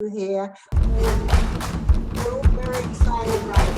here. We're all very excited right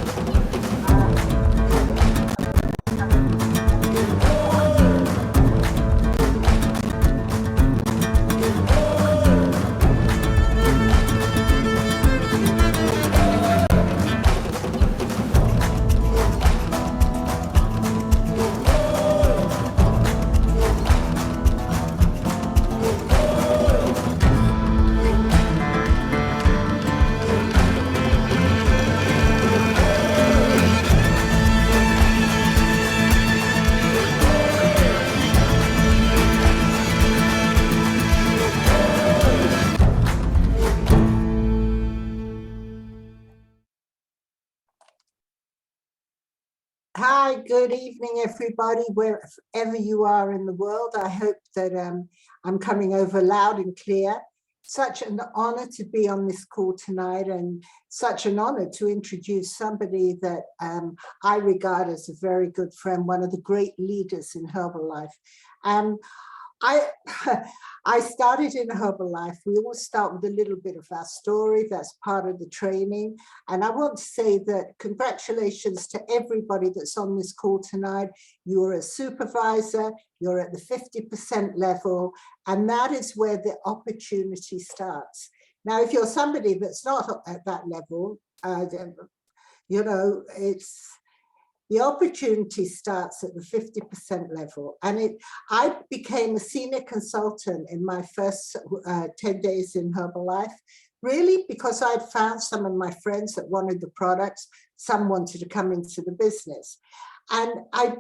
Hi, good evening, everybody, wherever you are in the world. I hope that I'm coming over loud and clear. Such an honor to be on this call tonight, and such an honor to introduce somebody that I regard as a very good friend, one of the great leaders in Herbalife. I started in Herbalife. We all start with a little bit of our story. That's part of the training. And I want to say that congratulations to everybody that's on this call tonight. You're a supervisor, you're at the 50% level, and that is where the opportunity starts. Now, if you're somebody that's not at that level, you know, the opportunity starts at the 50% level. And I became a senior consultant in my first 10 days in Herbalife, really because I'd found some of my friends that wanted the products, some wanted to come into the business. And I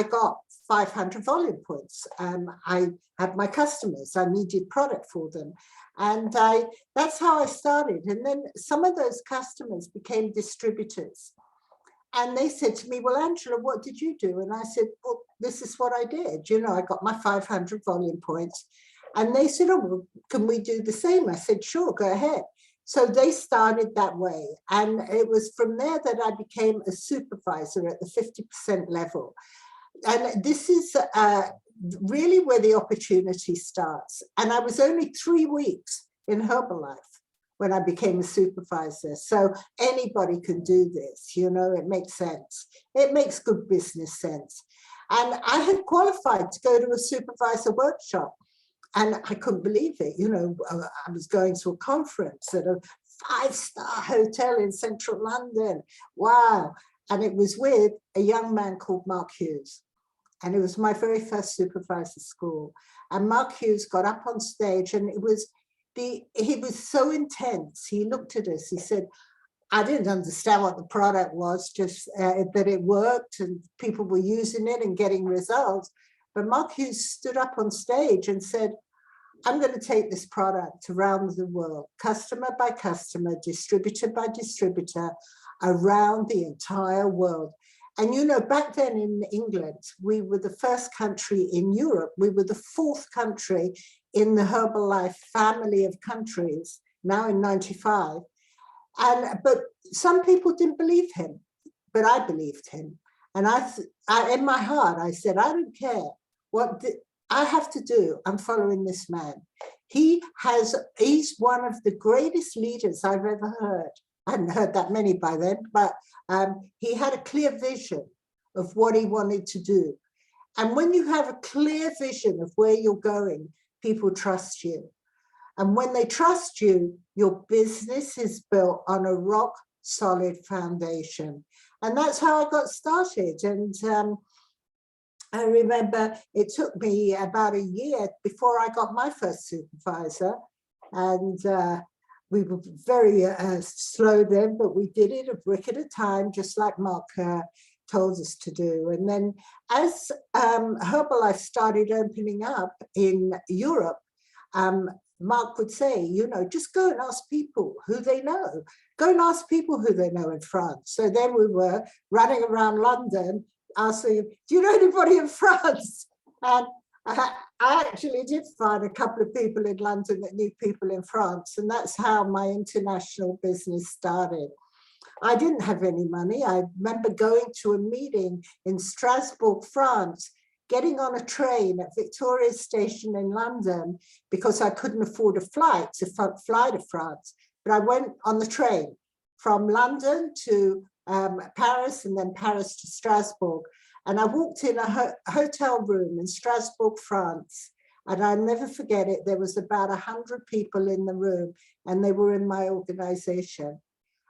got 500 volume points. I had my customers, I needed product for them. And that's how I started. And then some of those customers became distributors. And they said to me, well, Angela, what did you do? And I said, well, this is what I did. You know, I got my 500 volume points. And they said, oh, well, can we do the same? I said, sure, go ahead. So they started that way. And it was from there that I became a supervisor at the 50% level. And this is really where the opportunity starts. And I was only 3 weeks in Herbalife when I became a supervisor. So anybody can do this, you know, it makes sense. It makes good business sense. And I had qualified to go to a supervisor workshop, and I couldn't believe it. You know, I was going to a conference at a 5-star hotel in central London. Wow. And it was with a young man called Mark Hughes. And it was my very first supervisor school. And Mark Hughes got up on stage, and he was so intense. He looked at us, he said, I didn't understand what the product was, just that it worked and people were using it and getting results. But Mark Hughes stood up on stage and said, I'm going to take this product around the world, customer by customer, distributor by distributor, around the entire world. And you know, back then in England, we were the first country in Europe. We were the 4th country in the Herbalife family of countries, now in 95. But some people didn't believe him, but I believed him. And I in my heart, I said, I don't care what I have to do. I'm following this man. He's one of the greatest leaders I've ever heard. I hadn't heard that many by then, but he had a clear vision of what he wanted to do. And when you have a clear vision of where you're going, people trust you. And when they trust you, your business is built on a rock solid foundation. And that's how I got started. And I remember it took me about a year before I got my first supervisor. And we were very slow then, but we did it a brick at a time, just like Mark told us to do. And then as Herbalife started opening up in Europe, Mark would say, you know, just go and ask people who they know. Go and ask people who they know in France. So then we were running around London asking, do you know anybody in France? And I actually did find a couple of people in London that knew people in France, and that's how my international business started. I didn't have any money. I remember going to a meeting in Strasbourg, France, getting on a train at Victoria Station in London because I couldn't afford a flight to fly to France. But I went on the train from London to Paris and then Paris to Strasbourg. And I walked in a hotel room in Strasbourg, France. And I'll never forget it. There was about 100 people in the room and they were in my organization.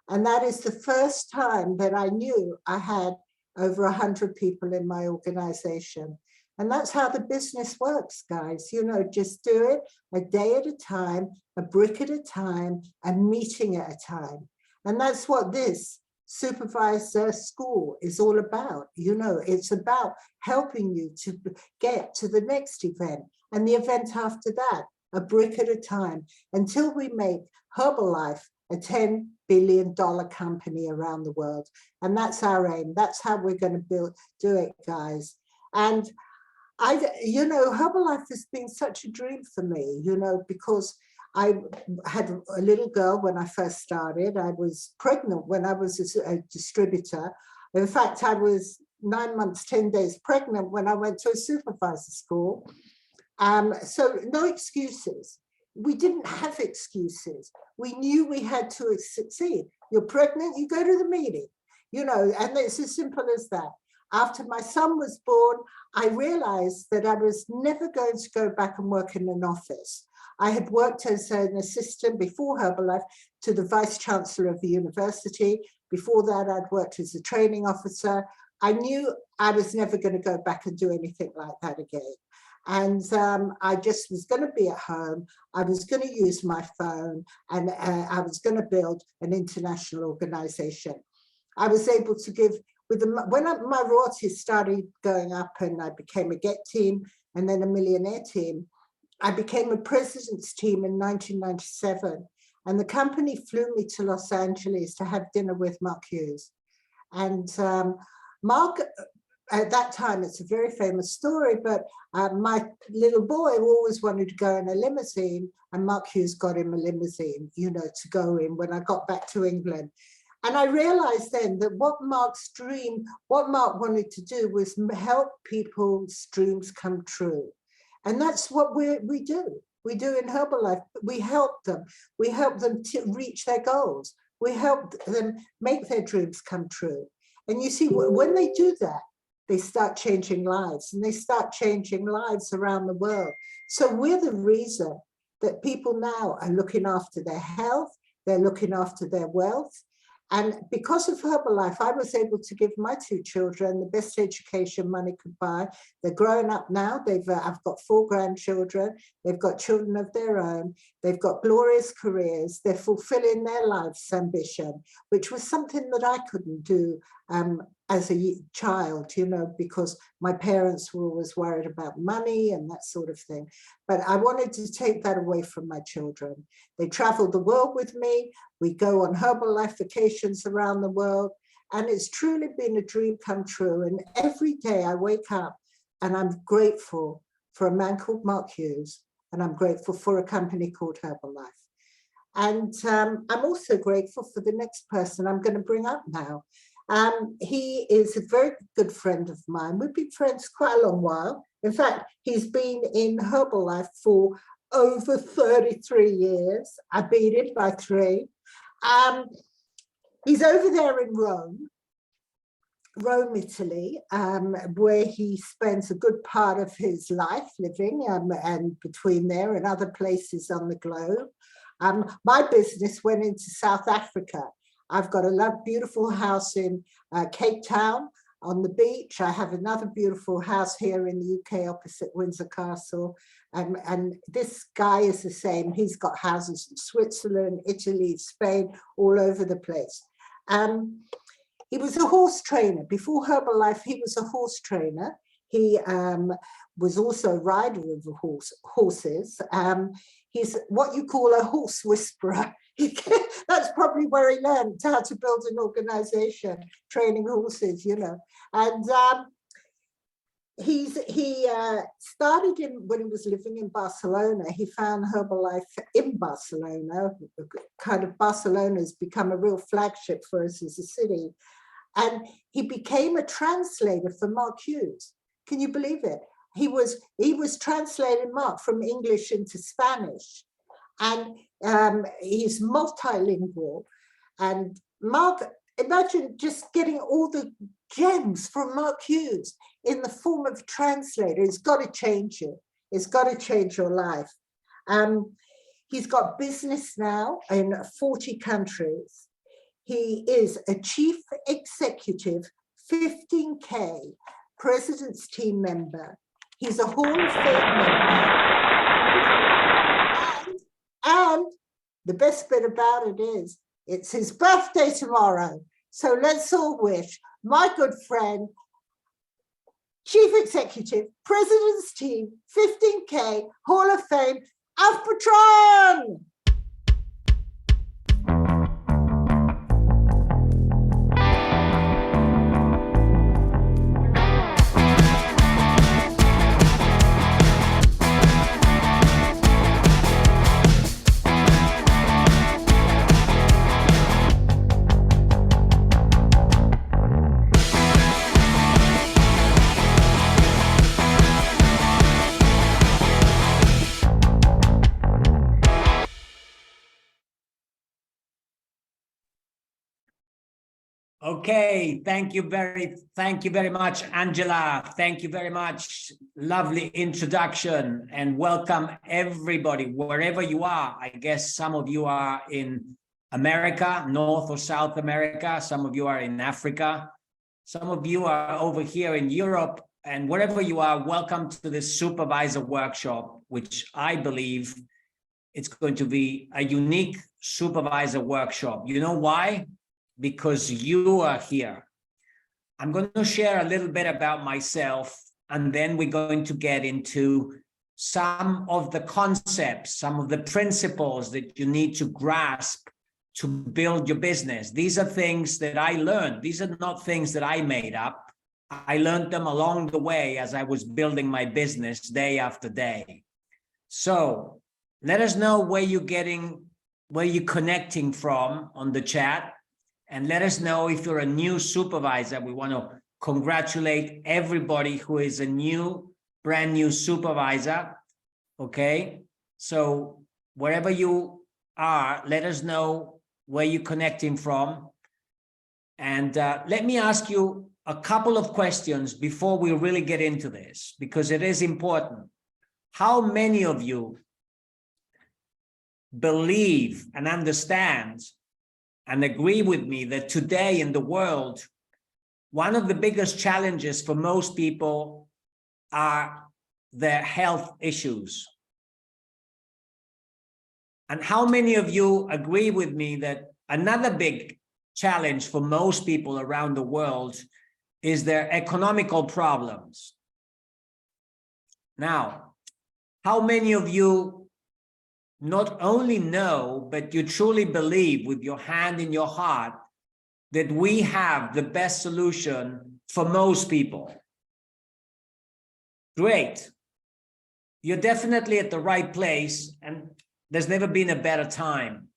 And that is the first time that I knew I had over 100 people in my organization. And that's how the business works, guys. You know, just do it a day at a time, a brick at a time, a meeting at a time. And that's what this Supervisor School is all about. You know, it's about helping you to get to the next event and the event after that, a brick at a time, until we make Herbalife a $10 billion company around the world. And that's our aim. That's how we're going to do it, guys. And you know, Herbalife has been such a dream for me, you know, because I had a little girl when I first started. I was pregnant when I was a distributor. In fact, I was 9 months, 10 days pregnant when I went to a supervisor school. So no excuses. We didn't have excuses. We knew we had to succeed. You're pregnant, you go to the meeting, you know, and it's as simple as that. After my son was born, I realized that I was never going to go back and work in an office. I had worked as an assistant before Herbalife to the Vice Chancellor of the university. Before that, I'd worked as a training officer. I knew I was never going to go back and do anything like that again. And I just was going to be at home. I was going to use my phone, and I was going to build an international organization. I was able to give, when my royalties started going up and I became a Get team and then a millionaire team, I became a president's team in 1997. And the company flew me to Los Angeles to have dinner with Mark Hughes. And Mark, at that time, it's a very famous story, but my little boy always wanted to go in a limousine, and Mark Hughes got him a limousine, you know, to go in when I got back to England. And I realized then that what Mark wanted to do was help people's dreams come true. And that's what we do. We do in Herbalife. We help them. We help them to reach their goals. We help them make their dreams come true. And you see, when they do that, they start changing lives, and they start changing lives around the world. So we're the reason that people now are looking after their health, they're looking after their wealth. And because of Herbalife, I was able to give my 2 children the best education money could buy. They're growing up now. I've got 4 grandchildren. They've got children of their own. They've got glorious careers. They're fulfilling their life's ambition, which was something that I couldn't do as a child, you know, because my parents were always worried about money and that sort of thing. But I wanted to take that away from my children. They travel the world with me. We go on Herbalife vacations around the world. And it's truly been a dream come true. And every day I wake up and I'm grateful for a man called Mark Hughes. And I'm grateful for a company called Herbalife. And I'm also grateful for the next person I'm going to bring up now. He is a very good friend of mine. We've been friends quite a long while. In fact, he's been in Herbalife for over 33 years. I beat him by 3. He's over there in Rome, Italy, where he spends a good part of his life living, and between there and other places on the globe. My business went into South Africa. I've got a beautiful house in Cape Town on the beach. I have another beautiful house here in the UK opposite Windsor Castle. And this guy is the same. He's got houses in Switzerland, Italy, Spain, all over the place. He was a horse trainer. Before Herbalife, he was a horse trainer. He was also a rider of horses. He's what you call a horse whisperer. That's probably where he learned how to build an organization, training horses, you know. And he started when he was living in Barcelona. He found Herbalife in Barcelona. Kind of Barcelona's become a real flagship for us as a city. And he became a translator for Mark Hughes. Can you believe it? he was translating Mark from English into Spanish, and he's multilingual. And Mark, imagine just getting all the gems from Mark Hughes in the form of translator. It's got to change you. It's got to change your life. He's got business now in 40 countries. He is a chief executive, 15K, president's team member. He's a Hall of Fame member. And the best bit about it is, it's his birthday tomorrow. So let's all wish my good friend, Chief Executive, President's Team, 15K, Hall of Fame, ALFRED. Okay, thank you very much, Angela. Thank you very much. Lovely introduction, and welcome everybody, wherever you are. I guess some of you are in America, North or South America. Some of you are in Africa. Some of you are over here in Europe, and wherever you are, welcome to this supervisor workshop, which I believe it's going to be a unique supervisor workshop. You know why? Because you are here. I'm going to share a little bit about myself, and then we're going to get into some of the concepts, some of the principles that you need to grasp to build your business. These are things that I learned. These are not things that I made up. I learned them along the way as I was building my business day after day. So let us know where you're connecting from on the chat. And let us know if you're a new supervisor. We want to congratulate everybody who is a brand new supervisor. Okay. So wherever you are, let us know where you're connecting from. And let me ask you a couple of questions before we really get into this, because it is important. How many of you believe and understand and agree with me that today in the world, one of the biggest challenges for most people are their health issues? And how many of you agree with me that another big challenge for most people around the world is their economical problems? Now, how many of you not only know, but you truly believe with your hand in your heart that we have the best solution for most people? Great. You're definitely at the right place, and there's never been a better time.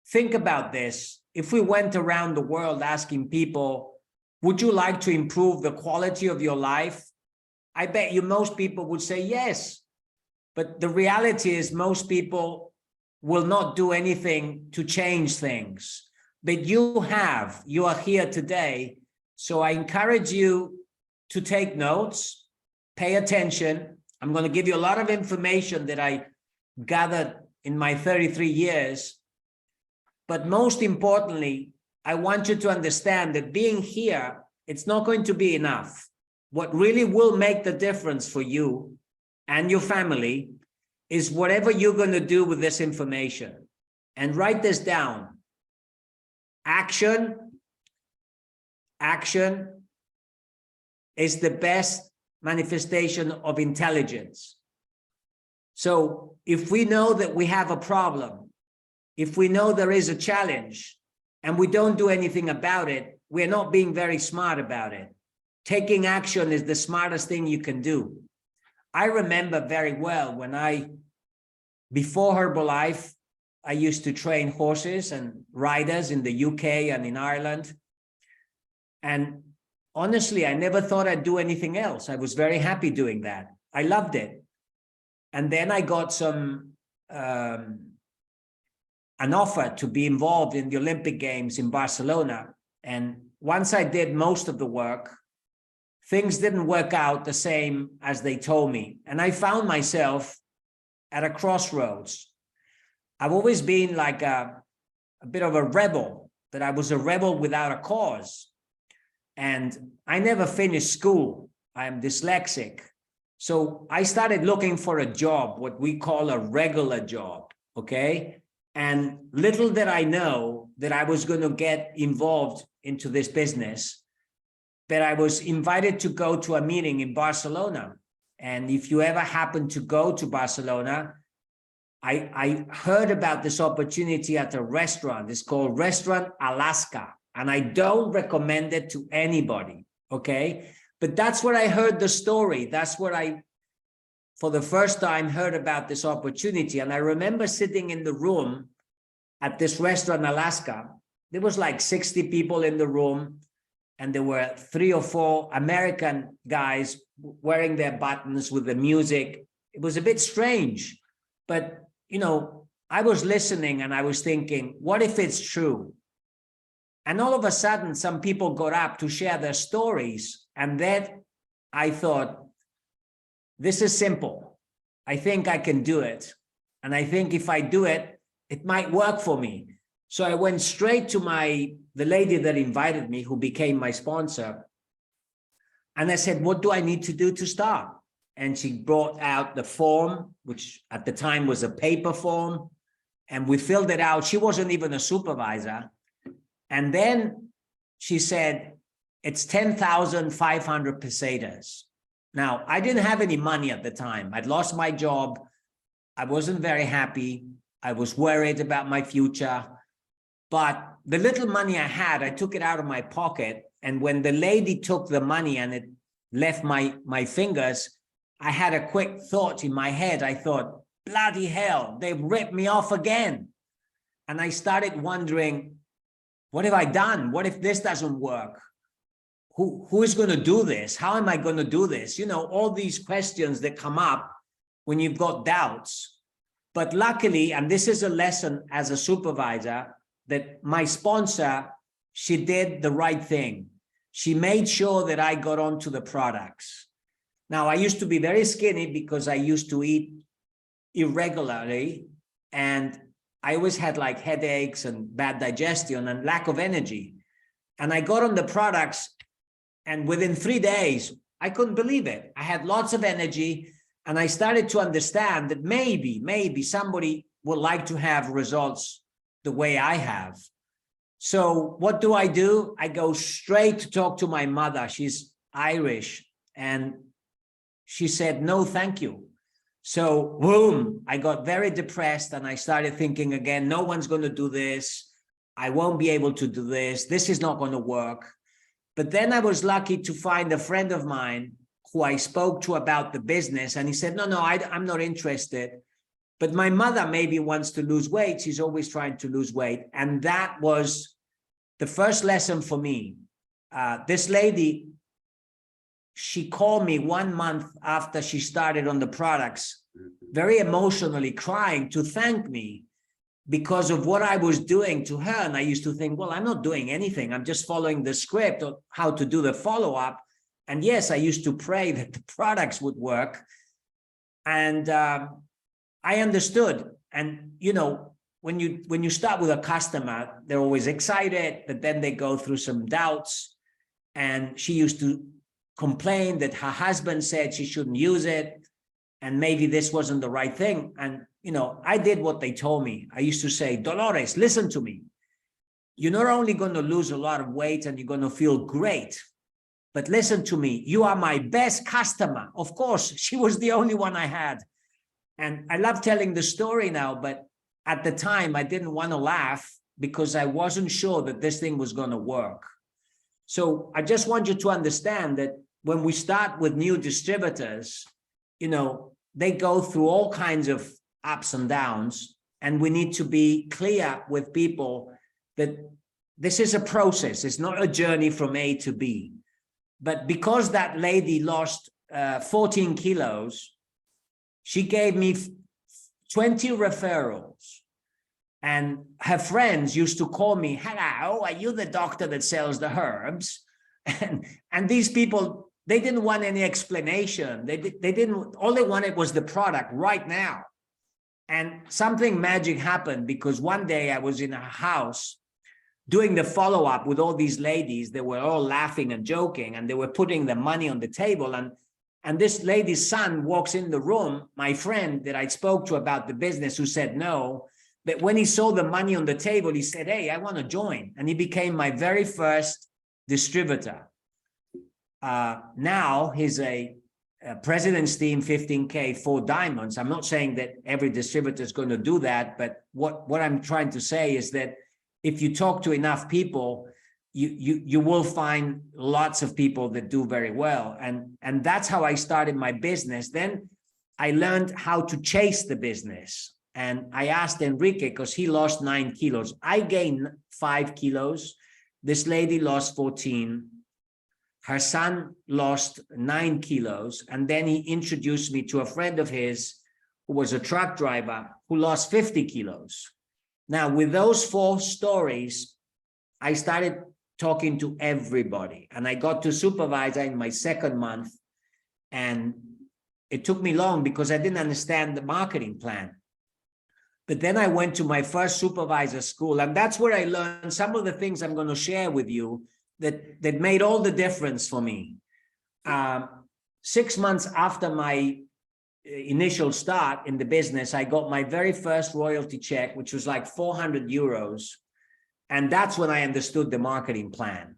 Think about this. If we went around the world asking people, would you like to improve the quality of your life? I bet you most people would say yes. But the reality is most people will not do anything to change things. But you are here today. So I encourage you to take notes, pay attention. I'm going to give you a lot of information that I gathered in my 33 years. But most importantly, I want you to understand that being here, it's not going to be enough. What really will make the difference for you and your family is whatever you're going to do with this information. And write this down. Action is the best manifestation of intelligence. So if we know that we have a problem, if we know there is a challenge and we don't do anything about it, we're not being very smart about it. Taking action is the smartest thing you can do. I remember very well when before Herbalife, I used to train horses and riders in the UK and in Ireland. And honestly, I never thought I'd do anything else. I was very happy doing that. I loved it. And then I got an offer to be involved in the Olympic Games in Barcelona. And once I did most of the work, things didn't work out the same as they told me. And I found myself at a crossroads. I've always been like a bit of a rebel, that I was a rebel without a cause. And I never finished school. I'm dyslexic. So I started looking for a job, what we call a regular job, okay? And little did I know that I was going to get involved into this business, but I was invited to go to a meeting in Barcelona. And if you ever happen to go to Barcelona, I heard about this opportunity at a restaurant. It's called Restaurant Alaska. And I don't recommend it to anybody, okay? But that's where I heard the story. That's where I, for the first time, heard about this opportunity. And I remember sitting in the room at this restaurant, Alaska. There was like 60 people in the room, and there were 3 or 4 American guys wearing their buttons with the music. It was a bit strange, but, you know, I was listening and I was thinking, what if it's true? And all of a sudden, some people got up to share their stories. And then I thought, this is simple. I think I can do it. And I think if I do it, it might work for me. So I went straight to the lady that invited me, who became my sponsor. And I said, what do I need to do to start? And she brought out the form, which at the time was a paper form. And we filled it out. She wasn't even a supervisor. And then she said, it's 10,500 pesetas. Now, I didn't have any money at the time. I'd lost my job. I wasn't very happy. I was worried about my future. But the little money I had, I took it out of my pocket. And when the lady took the money and it left my fingers, I had a quick thought in my head. I thought, bloody hell, they've ripped me off again. And I started wondering, what have I done? What if this doesn't work? Who is going to do this? How am I going to do this? You know, all these questions that come up when you've got doubts. But luckily, and this is a lesson as a supervisor, that my sponsor, she did the right thing. She made sure that I got onto the products. Now, I used to be very skinny because I used to eat irregularly, and I always had like headaches and bad digestion and lack of energy. And I got on the products, and within 3 days, I couldn't believe it. I had lots of energy, and I started to understand that maybe somebody would like to have results the way I have. So what do? I go straight to talk to my mother. She's Irish, and she said, no, thank you. So boom, I got very depressed, and I started thinking again, no one's going to do this. I won't be able to do this. This is not going to work. But then I was lucky to find a friend of mine who I spoke to about the business. And he said, no, I'm not interested. But my mother maybe wants to lose weight. She's always trying to lose weight. And that was the first lesson for me. This lady, she called me 1 month after she started on the products, very emotionally crying to thank me because of what I was doing to her. And I used to think, well, I'm not doing anything. I'm just following the script of how to do the follow-up. And yes, I used to pray that the products would work. And I understood. And, you know, when you start with a customer, they're always excited, but then they go through some doubts. And she used to complain that her husband said she shouldn't use it, and maybe this wasn't the right thing. And, you know, I did what they told me. I used to say, Dolores, listen to me. You're not only going to lose a lot of weight and you're going to feel great, but listen to me. You are my best customer. Of course, she was the only one I had. And I love telling the story now, but at the time I didn't want to laugh because I wasn't sure that this thing was going to work. So I just want you to understand that when we start with new distributors, you know, they go through all kinds of ups and downs, and we need to be clear with people that this is a process. It's not a journey from A to B. But because that lady lost 14 kilos, she gave me 20 referrals. And her friends used to call me, hello, are you the doctor that sells the herbs? And these people, they didn't want any explanation. They didn't, all they wanted was the product right now. And something magic happened, because one day I was in a house doing the follow-up with all these ladies. They were all laughing and joking, and they were putting the money on the table. And this lady's son walks in the room, my friend that I spoke to about the business, who said no. But when he saw the money on the table, he said, hey, I want to join. And he became my very first distributor. Now he's a President's Team 15K 4 diamonds. I'm not saying that every distributor is going to do that, but what I'm trying to say is that if you talk to enough people, you will find lots of people that do very well. And that's how I started my business. Then I learned how to chase the business. And I asked Enrique, because he lost 9 kilos. I gained 5 kilos. This lady lost 14. Her son lost 9 kilos. And then he introduced me to a friend of his who was a truck driver who lost 50 kilos. Now, with those 4 stories, I started talking to everybody. And I got to supervisor in my 2nd month. And it took me long because I didn't understand the marketing plan. But then I went to my first supervisor school, and that's where I learned some of the things I'm going to share with you that made all the difference for me. 6 months after my initial start in the business, I got my very first royalty check, which was like 400 euros. And that's when I understood the marketing plan.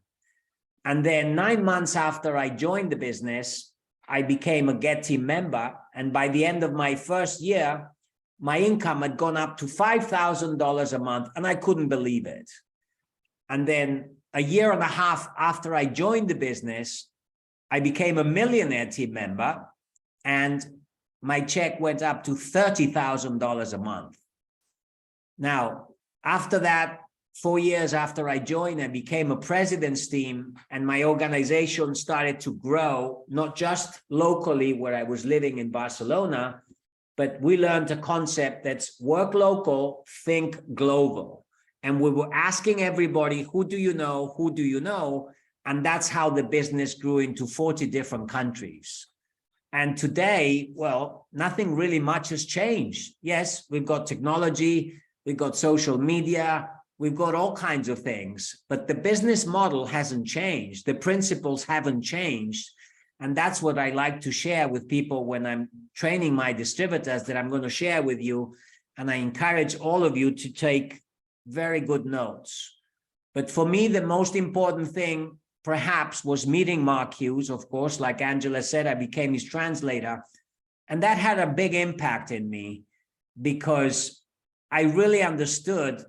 And then 9 months after I joined the business, I became a Get Team member. And by the end of my first year, my income had gone up to $5,000 a month, and I couldn't believe it. And then a year and a half after I joined the business, I became a millionaire team member, and my check went up to $30,000 a month. Now, after that, 4 years after I joined, I became a president's team, and my organization started to grow, not just locally where I was living in Barcelona, but we learned a concept that's work local, think global. And we were asking everybody, who do you know? Who do you know? And that's how the business grew into 40 different countries. And today, well, nothing really much has changed. Yes, we've got technology, we've got social media, we've got all kinds of things, but the business model hasn't changed. The principles haven't changed. And that's what I like to share with people when I'm training my distributors, that I'm going to share with you. And I encourage all of you to take very good notes. But for me, the most important thing perhaps was meeting Mark Hughes. Of course, like Angela said, I became his translator. And that had a big impact in me, because I really understood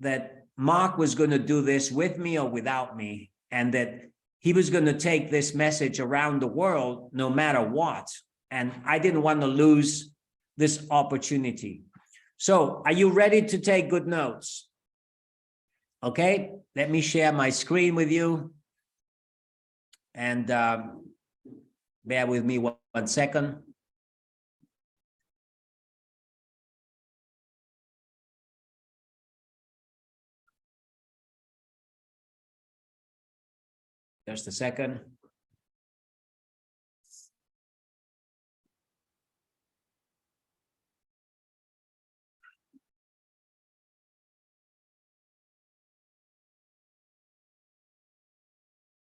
that Mark was going to do this with me or without me, and that he was going to take this message around the world no matter what. And I didn't want to lose this opportunity. So are you ready to take good notes? Okay, let me share my screen with you. And bear with me one second. Just a second.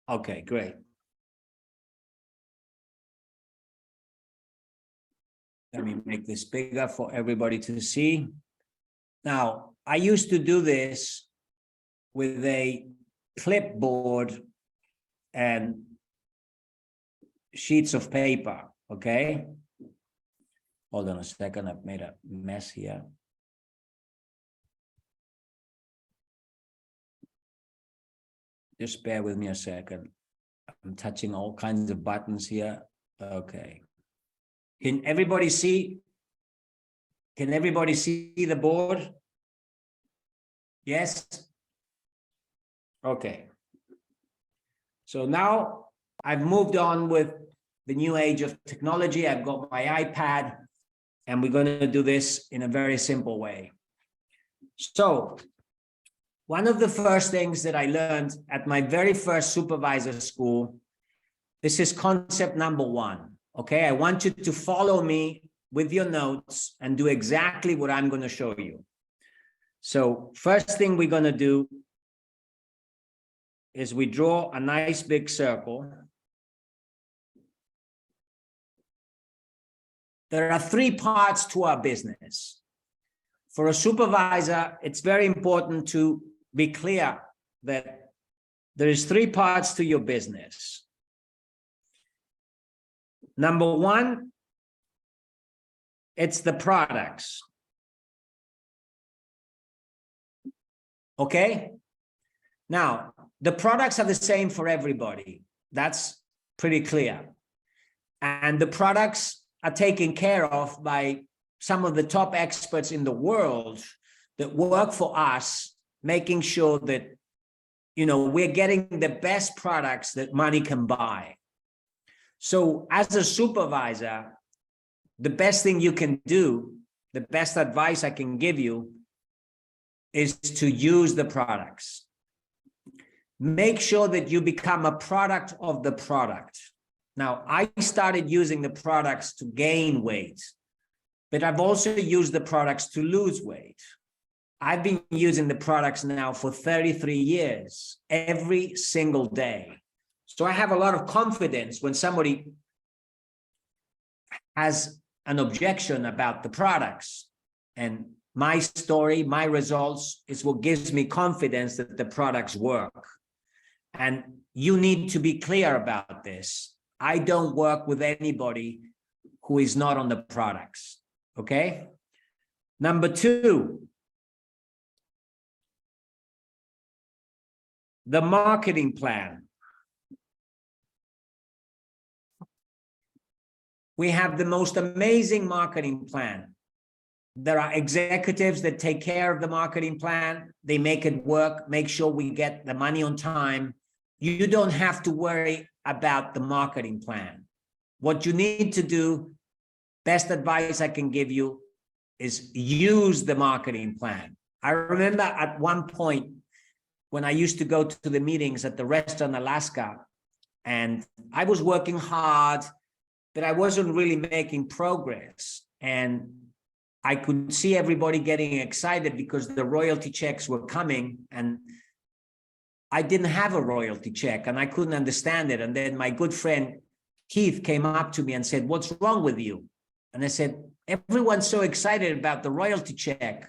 Okay, great. Let me make this bigger for everybody to see. Now, I used to do this with a clipboard and sheets of paper, okay? Hold on a second, I've made a mess here. Just bear with me a second. I'm touching all kinds of buttons here. Okay. Can everybody see? Can everybody see the board? Yes? Okay. So now I've moved on with the new age of technology. I've got my iPad, and we're going to do this in a very simple way. So one of the first things that I learned at my very first supervisor school, this is concept number 1. Okay, I want you to follow me with your notes and do exactly what I'm going to show you. So first thing we're going to do is we draw a nice big circle. There are 3 parts to our business. For a supervisor, it's very important to be clear that there is 3 parts to your business. Number 1, it's the products. Okay? Now, the products are the same for everybody. That's pretty clear. And the products are taken care of by some of the top experts in the world that work for us, making sure that, you know, we're getting the best products that money can buy. So as a supervisor, the best thing you can do, the best advice I can give you is to use the products. Make sure that you become a product of the product. Now, I started using the products to gain weight, but I've also used the products to lose weight. I've been using the products now for 33 years, every single day. So I have a lot of confidence when somebody has an objection about the products. And my story, my results is what gives me confidence that the products work. And you need to be clear about this. I don't work with anybody who is not on the products, okay? Number 2, the marketing plan. We have the most amazing marketing plan. There are executives that take care of the marketing plan. They make it work, make sure we get the money on time. You don't have to worry about the marketing plan. What you need to do, best advice I can give you, is use the marketing plan. I remember at one point when I used to go to the meetings at the restaurant Alaska, and I was working hard, but I wasn't really making progress. And I could see everybody getting excited because the royalty checks were coming, and I didn't have a royalty check and I couldn't understand it. And then my good friend Keith came up to me and said, "What's wrong with you?" And I said, "Everyone's so excited about the royalty check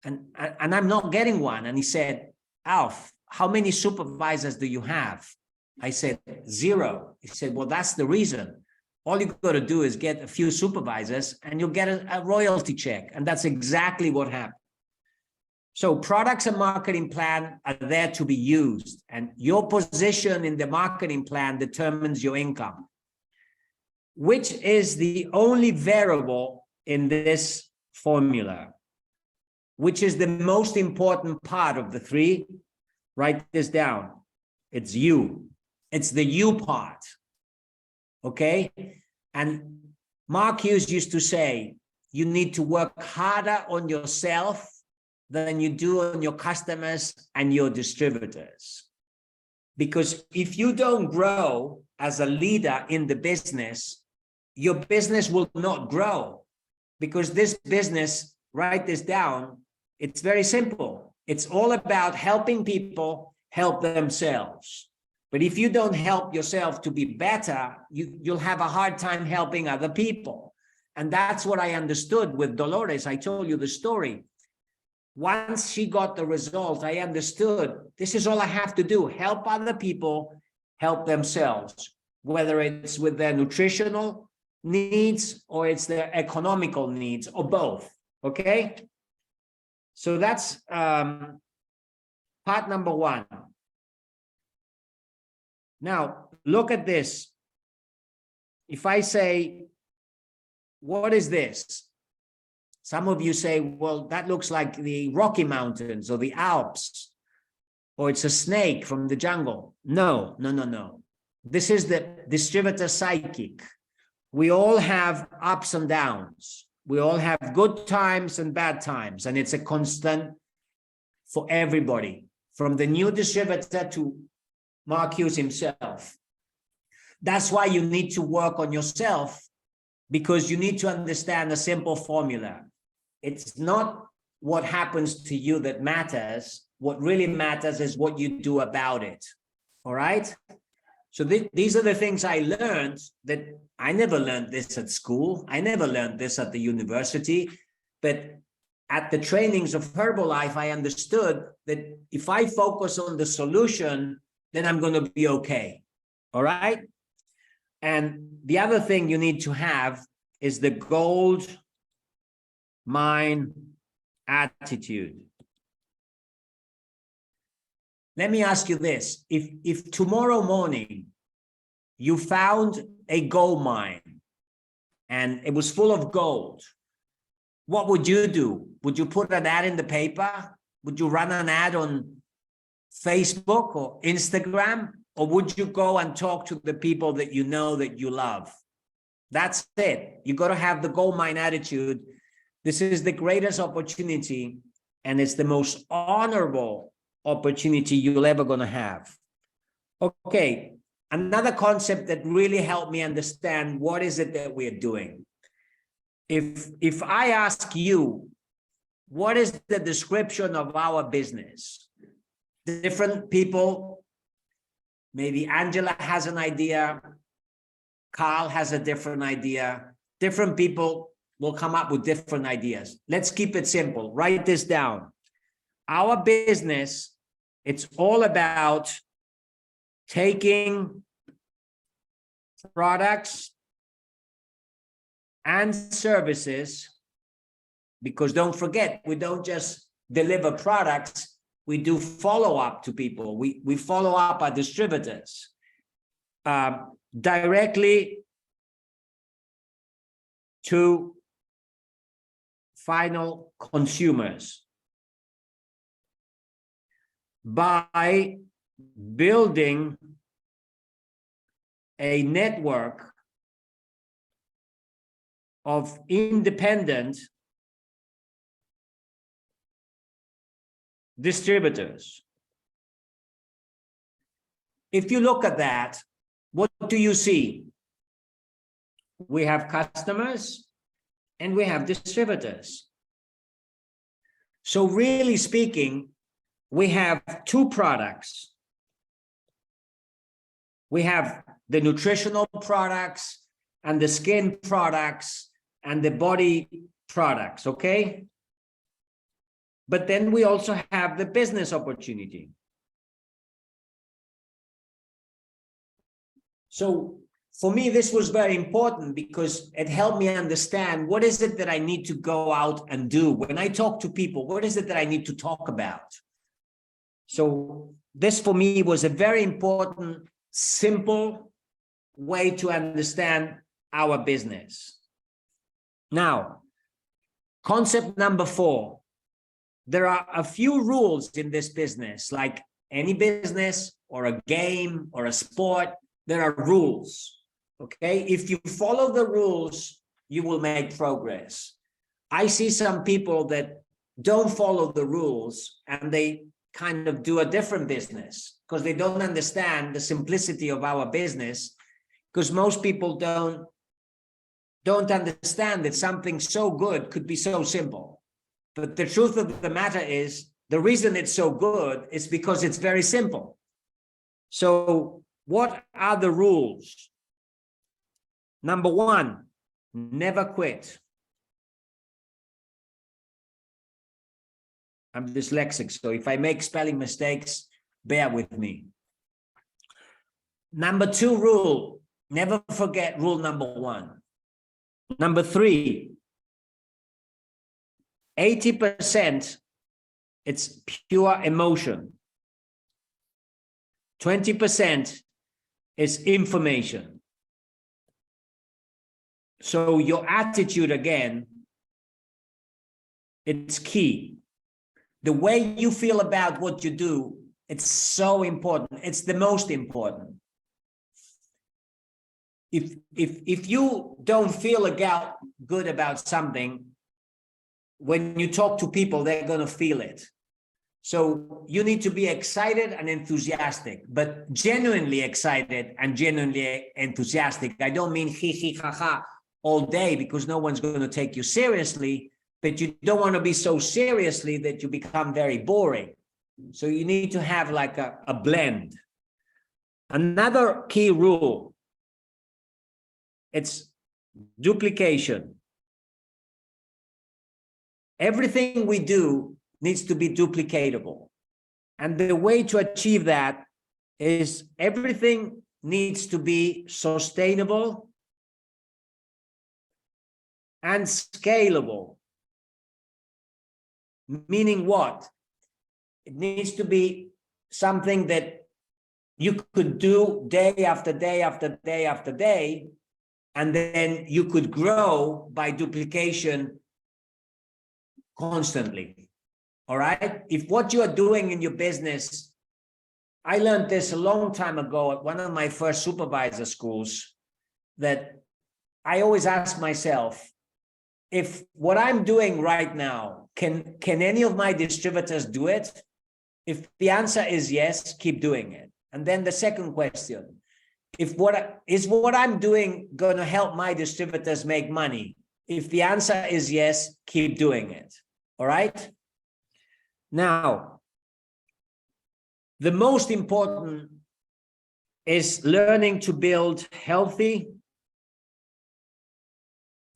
and I'm not getting one." And he said, "Alf, how many supervisors do you have?" I said, "0. He said, "Well, that's the reason. All you got to do is get a few supervisors and you'll get a royalty check." And that's exactly what happened. So products and marketing plan are there to be used, and your position in the marketing plan determines your income, which is the only variable in this formula, which is the most important part of the 3. Write this down. It's you. It's the you part. Okay? And Mark Hughes used to say, you need to work harder on yourself than you do on your customers and your distributors. Because if you don't grow as a leader in the business, your business will not grow. Because this business, write this down, it's very simple. It's all about helping people help themselves. But if you don't help yourself to be better, you'll have a hard time helping other people. And that's what I understood with Dolores. I told you the story. Once she got the result, I understood this is all I have to do. Help other people help themselves, whether it's with their nutritional needs or it's their economical needs or both. Okay? So that's part number 1. Now, look at this. If I say, what is this? Some of you say, well, that looks like the Rocky Mountains or the Alps, or it's a snake from the jungle. No, no, no, no. this is the distributor psychic. We all have ups and downs. We all have good times and bad times, and it's a constant for everybody, from the new distributor to Mark Hughes himself. That's why you need to work on yourself, because you need to understand a simple formula. It's not what happens to you that matters. What really matters is what you do about it. All right? So these are the things I learned, that I never learned this at school. I never learned this at the university. But at the trainings of Herbalife, I understood that if I focus on the solution, then I'm going to be okay. All right? And the other thing you need to have is the gold mine attitude. Let me ask you this. If tomorrow morning you found a gold mine and it was full of gold, what would you do? Would you put an ad in the paper? Would you run an ad on Facebook or Instagram? Or would you go and talk to the people that you know, that you love? That's it. You got to have the gold mine attitude. This is the greatest opportunity, and it's the most honorable opportunity you're ever going to have. Okay, another concept that really helped me understand what is it that we're doing. If I ask you, what is the description of our business? Different people, maybe Angela has an idea, Carl has a different idea, different people will come up with different ideas. Let's keep it simple. Write this down. Our business, it's all about taking products and services, because don't forget, we don't just deliver products, we do follow up to people. We follow up our distributors directly to final consumers by building a network of independent distributors. If you look at that, what do you see? We have customers and we have distributors. So really speaking, we have two products. We have the nutritional products and the skin products and the body products, okay? But then we also have the business opportunity. So for me, this was very important because it helped me understand what is it that I need to go out and do. When I talk to people, what is it that I need to talk about? So this for me was a very important, simple way to understand our business. Now, concept number 4. There are a few rules in this business, like any business or a game or a sport, there are rules, okay? If you follow the rules, you will make progress. I see some people that don't follow the rules and they kind of do a different business because they don't understand the simplicity of our business, because most people don't understand that something so good could be so simple. But the truth of the matter is, the reason it's so good is because it's very simple. So what are the rules? Number 1, never quit. I'm dyslexic, so if I make spelling mistakes, bear with me. Number 2 rule, never forget rule number 1. Number 3, 80% it's pure emotion. 20% is information. So your attitude, again, it's key. The way you feel about what you do, it's so important. It's the most important. if you don't feel good about something, when you talk to people, they're going to feel it. So you need to be excited and enthusiastic, but genuinely excited and genuinely enthusiastic. I don't mean hee hee ha ha all day, because no one's going to take you seriously, but you don't want to be so seriously that you become very boring. So you need to have like a blend. Another key rule, it's duplication. Everything we do needs to be duplicatable. And the way to achieve that is everything needs to be sustainable and scalable. Meaning what? It needs to be something that you could do day after day after day after day, and then you could grow by duplication constantly. All right? If what you are doing in your business, I learned this a long time ago at one of my first supervisor schools, that I always ask myself, if what I'm doing right now, can any of my distributors do it? If the answer is yes, keep doing it. And then the second question, is what I'm doing going to help my distributors make money? If the answer is yes, keep doing it. All right? Now, the most important is learning to build healthy,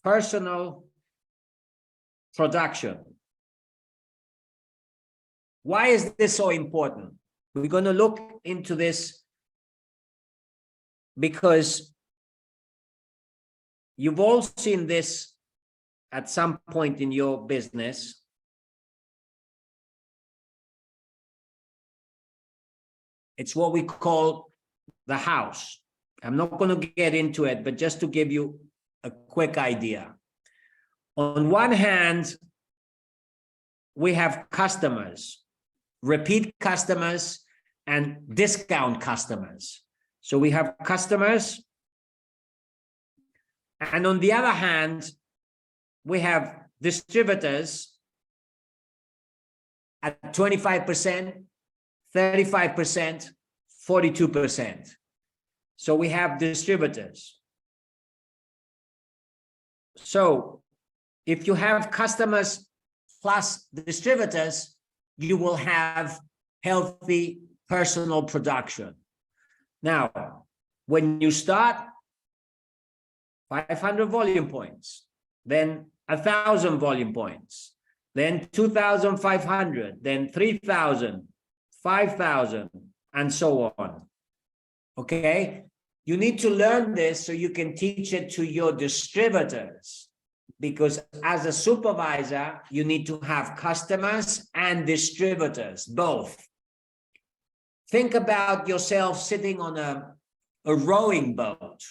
personal production. Why is this so important? We're going to look into this because you've all seen this at some point in your business. It's what we call the house. I'm not going to get into it, but just to give you a quick idea. On one hand, we have customers, repeat customers, and discount customers. So we have customers. And on the other hand, we have distributors at 25%, 35%, 42%. So we have distributors. So if you have customers plus distributors, you will have healthy personal production. Now, when you start, 500 volume points, then 1,000 volume points, then 2,500, then 3,000, 5,000, and so on. Okay? You need to learn this so you can teach it to your distributors, because as a supervisor, you need to have customers and distributors, both. Think about yourself sitting on a rowing boat,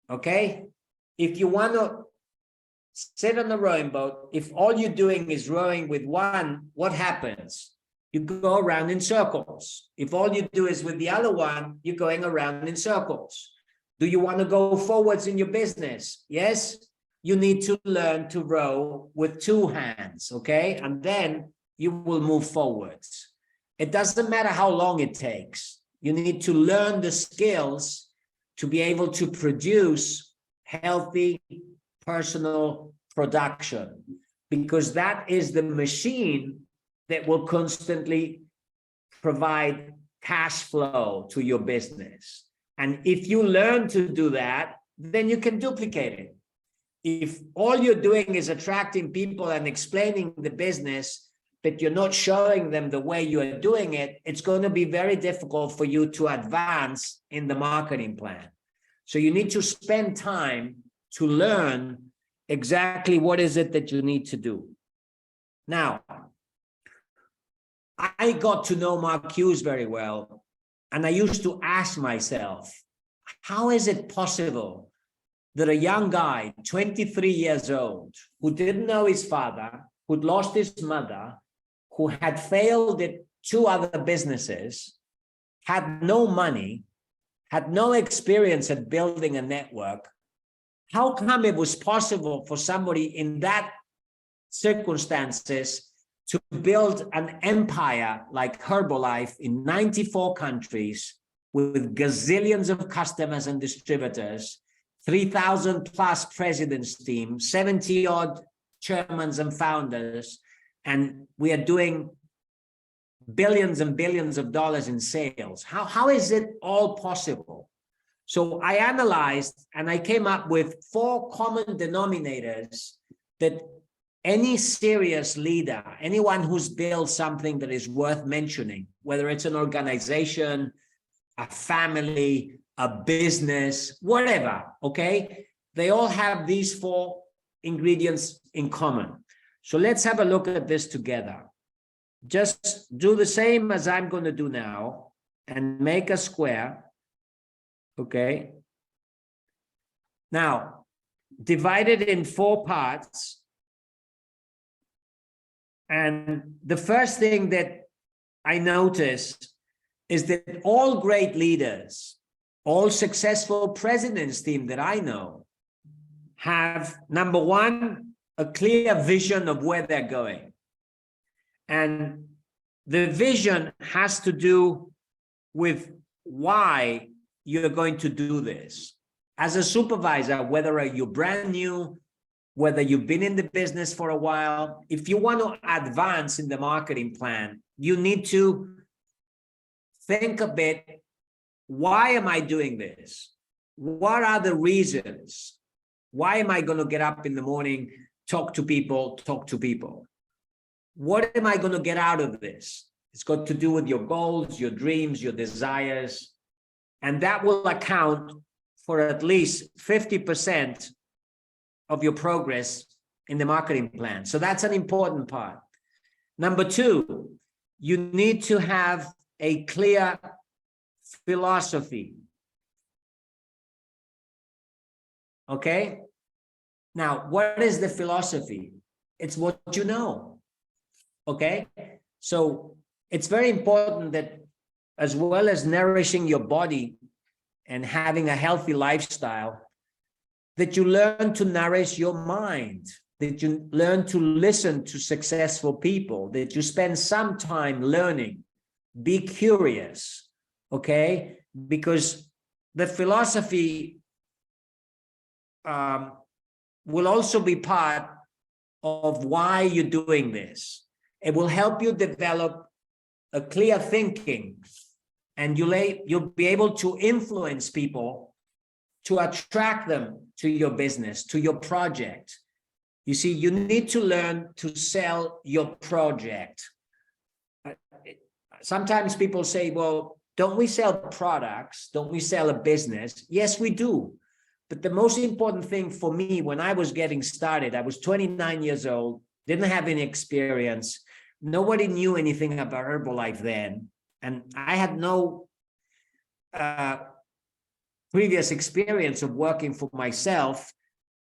okay? If you want to sit on a rowing boat, if all you're doing is rowing with one, what happens? You go around in circles. If all you do is with the other one, you're going around in circles. Do you want to go forwards in your business? Yes, you need to learn to row with two hands, okay? And then you will move forwards. It doesn't matter how long it takes. You need to learn the skills to be able to produce healthy personal production, because that is the machine that will constantly provide cash flow to your business. And if you learn to do that, then you can duplicate it. If all you're doing is attracting people and explaining the business, but you're not showing them the way you are doing it, it's going to be very difficult for you to advance in the marketing plan. So you need to spend time to learn exactly what is it that you need to do. Now, I got to know Mark Hughes very well, and I used to ask myself, how is it possible that a young guy, 23 years old, who didn't know his father, who'd lost his mother, who had failed at 2 other businesses, had no money, had no experience at building a network, how come it was possible for somebody in that circumstances to build an empire like Herbalife in 94 countries with gazillions of customers and distributors, 3,000 plus presidents team, 70 odd chairmans and founders, and we are doing billions and billions of dollars in sales. How is it all possible? So I analyzed and I came up with 4 common denominators that any serious leader, anyone who's built something that is worth mentioning, whether it's an organization, a family, a business, whatever, okay? They all have these 4 ingredients in common. So let's have a look at this together. Just do the same as I'm going to do now and make a square, okay? Now, divide it in 4 parts. And the first thing that I noticed is that all great leaders, all successful presidents team that I know have, number one, a clear vision of where they're going. And the vision has to do with why you're going to do this. As a supervisor, whether you're brand new, whether you've been in the business for a while, if you want to advance in the marketing plan, you need to think a bit, why am I doing this? What are the reasons? Why am I going to get up in the morning, talk to people? What am I going to get out of this? It's got to do with your goals, your dreams, your desires, and that will account for at least 50% of your progress in the marketing plan. So that's an important part. Number 2, you need to have a clear philosophy. Okay? Now, what is the philosophy? It's what you know. Okay? So it's very important that, as well as nourishing your body and having a healthy lifestyle, that you learn to nourish your mind, that you learn to listen to successful people, that you spend some time learning, be curious, okay? Because the philosophy will also be part of why you're doing this. It will help you develop a clear thinking, and you'll be able to influence people to attract them to your business, to your project. You see, you need to learn to sell your project. Sometimes people say, well, don't we sell products? Don't we sell a business? Yes, we do. But the most important thing for me, when I was getting started, I was 29 years old, didn't have any experience. Nobody knew anything about Herbalife then. And I had no previous experience of working for myself,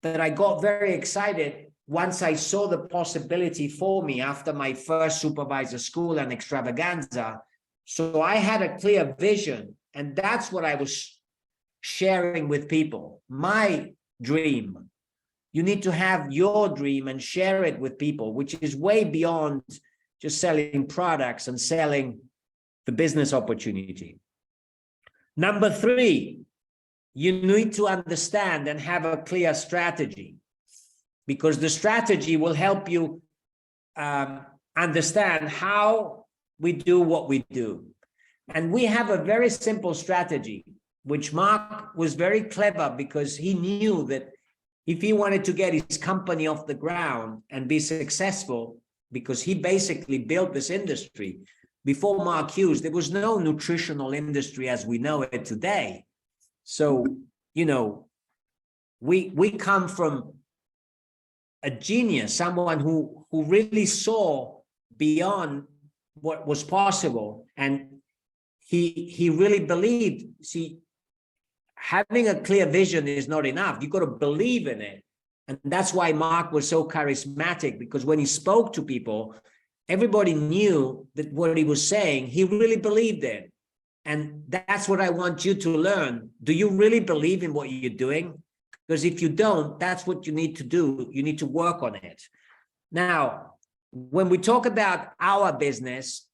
that I got very excited once I saw the possibility for me after my first supervisor school and extravaganza. So I had a clear vision, and that's what I was sharing with people. My dream. You need to have your dream and share it with people, which is way beyond just selling products and selling the business opportunity. Number 3, you need to understand and have a clear strategy, because the strategy will help you understand how we do what we do. And we have a very simple strategy, which Mark was very clever, because he knew that if he wanted to get his company off the ground and be successful, because he basically built this industry. Before Mark Hughes, there was no nutritional industry as we know it today. So, you know, we come from a genius, someone who really saw beyond what was possible. And he really believed, see, having a clear vision is not enough. You've got to believe in it. And that's why Mark was so charismatic, because when he spoke to people, everybody knew that what he was saying, he really believed in. And that's what I want you to learn. Do you really believe in what you're doing? Because if you don't, that's what you need to do. You need to work on it. Now, when we talk about our business,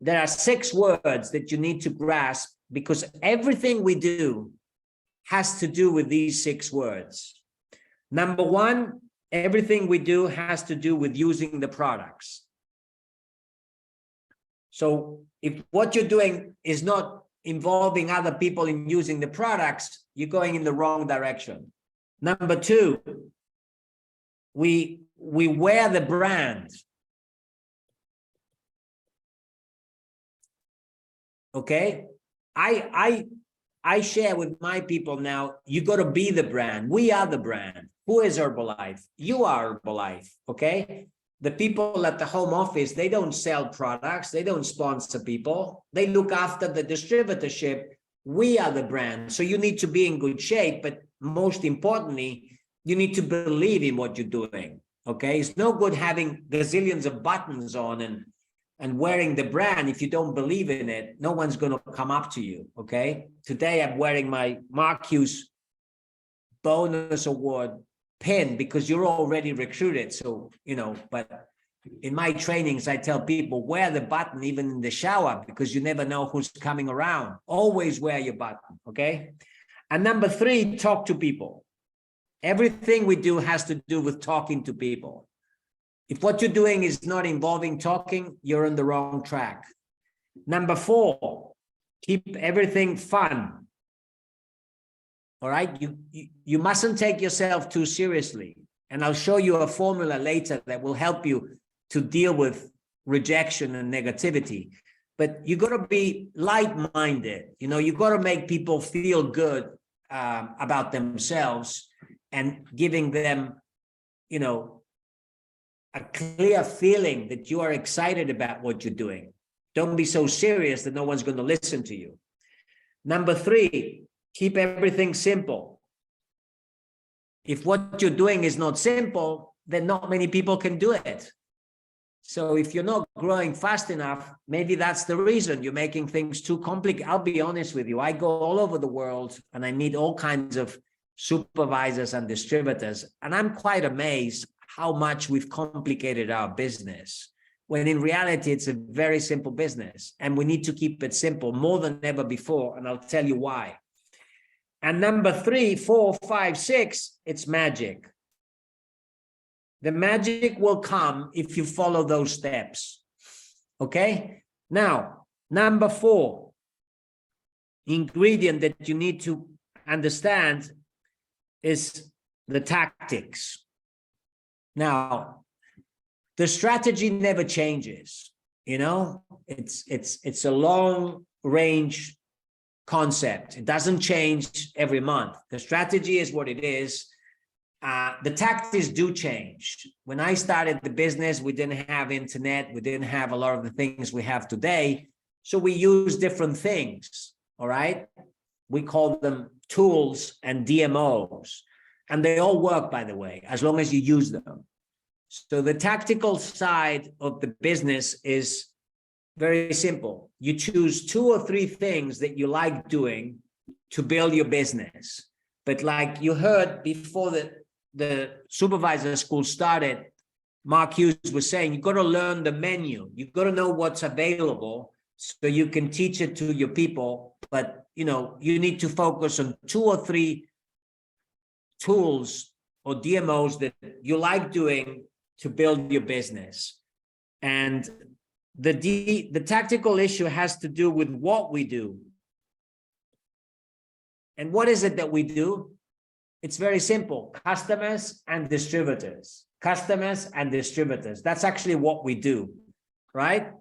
there are 6 words that you need to grasp, because everything we do has to do with these 6 words. Number 1, everything we do has to do with using the products. So if what you're doing is not involving other people in using the products, you're going in the wrong direction. Number 2, we wear the brand. Okay, I share with my people now, you got to be the brand. We are the brand. Who is Herbalife? You are Herbalife, okay? The people at the home office, they don't sell products. They don't sponsor people. They look after the distributorship. We are the brand. So you need to be in good shape, but most importantly, you need to believe in what you're doing, okay? It's no good having gazillions of buttons on and wearing the brand. If you don't believe in it, no one's going to come up to you, okay? Today, I'm wearing my Mark Hughes bonus award pin because you're already recruited. So, but in my trainings, I tell people, wear the button even in the shower, because you never know who's coming around. Always wear your button, okay? And number 3, talk to people. Everything we do has to do with talking to people. If what you're doing is not involving talking, you're on the wrong track. Number 4, keep everything fun. All right, you mustn't take yourself too seriously. And I'll show you a formula later that will help you to deal with rejection and negativity. But you got to be light-minded. You got to make people feel good about themselves, and giving them, a clear feeling that you are excited about what you're doing. Don't be so serious that no one's going to listen to you. Number 3, keep everything simple. If what you're doing is not simple, then not many people can do it. So if you're not growing fast enough, maybe that's the reason you're making things too complicated. I'll be honest with you. I go all over the world and I meet all kinds of supervisors and distributors, and I'm quite amazed how much we've complicated our business, when in reality, it's a very simple business, and we need to keep it simple more than ever before. And I'll tell you why. And number 3, 4, 5, 6, it's magic. The magic will come if you follow those steps. Okay. Now, number 4 ingredient that you need to understand is the tactics. Now, the strategy never changes. It's a long range concept. It doesn't change every month. The strategy is what it is. The tactics do change. When I started the business, we didn't have internet. We didn't have a lot of the things we have today. So we use different things. All right. We call them tools and DMOs. And they all work, by the way, as long as you use them. So the tactical side of the business is very simple. You choose 2 or 3 things that you like doing to build your business. But like you heard before the supervisor school started, Mark Hughes was saying, you've got to learn the menu. You've got to know what's available so you can teach it to your people. But, you need to focus on 2 or 3 tools or DMOs that you like doing to build your business. And the tactical issue has to do with what we do. And what is it that we do? It's very simple. Customers and distributors. Customers and distributors. That's actually what we do, right?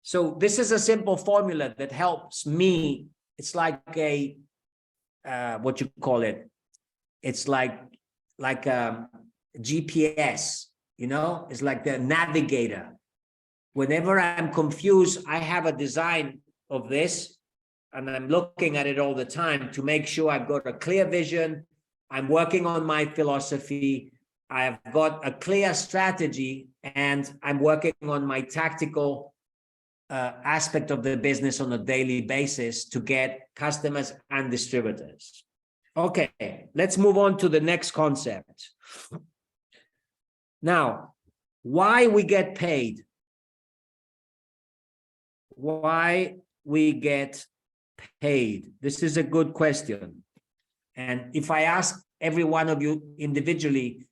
So this is a simple formula that helps me. It's like a, what you call it? It's like GPS, it's like the navigator. Whenever I'm confused, I have a design of this, and I'm looking at it all the time to make sure I've got a clear vision. I'm working on my philosophy. I've got a clear strategy, and I'm working on my tactical aspect of the business on a daily basis to get customers and distributors. Okay, let's move on to the next concept. Now, why we get paid? Why we get paid? This is a good question. And if I ask every one of you individually,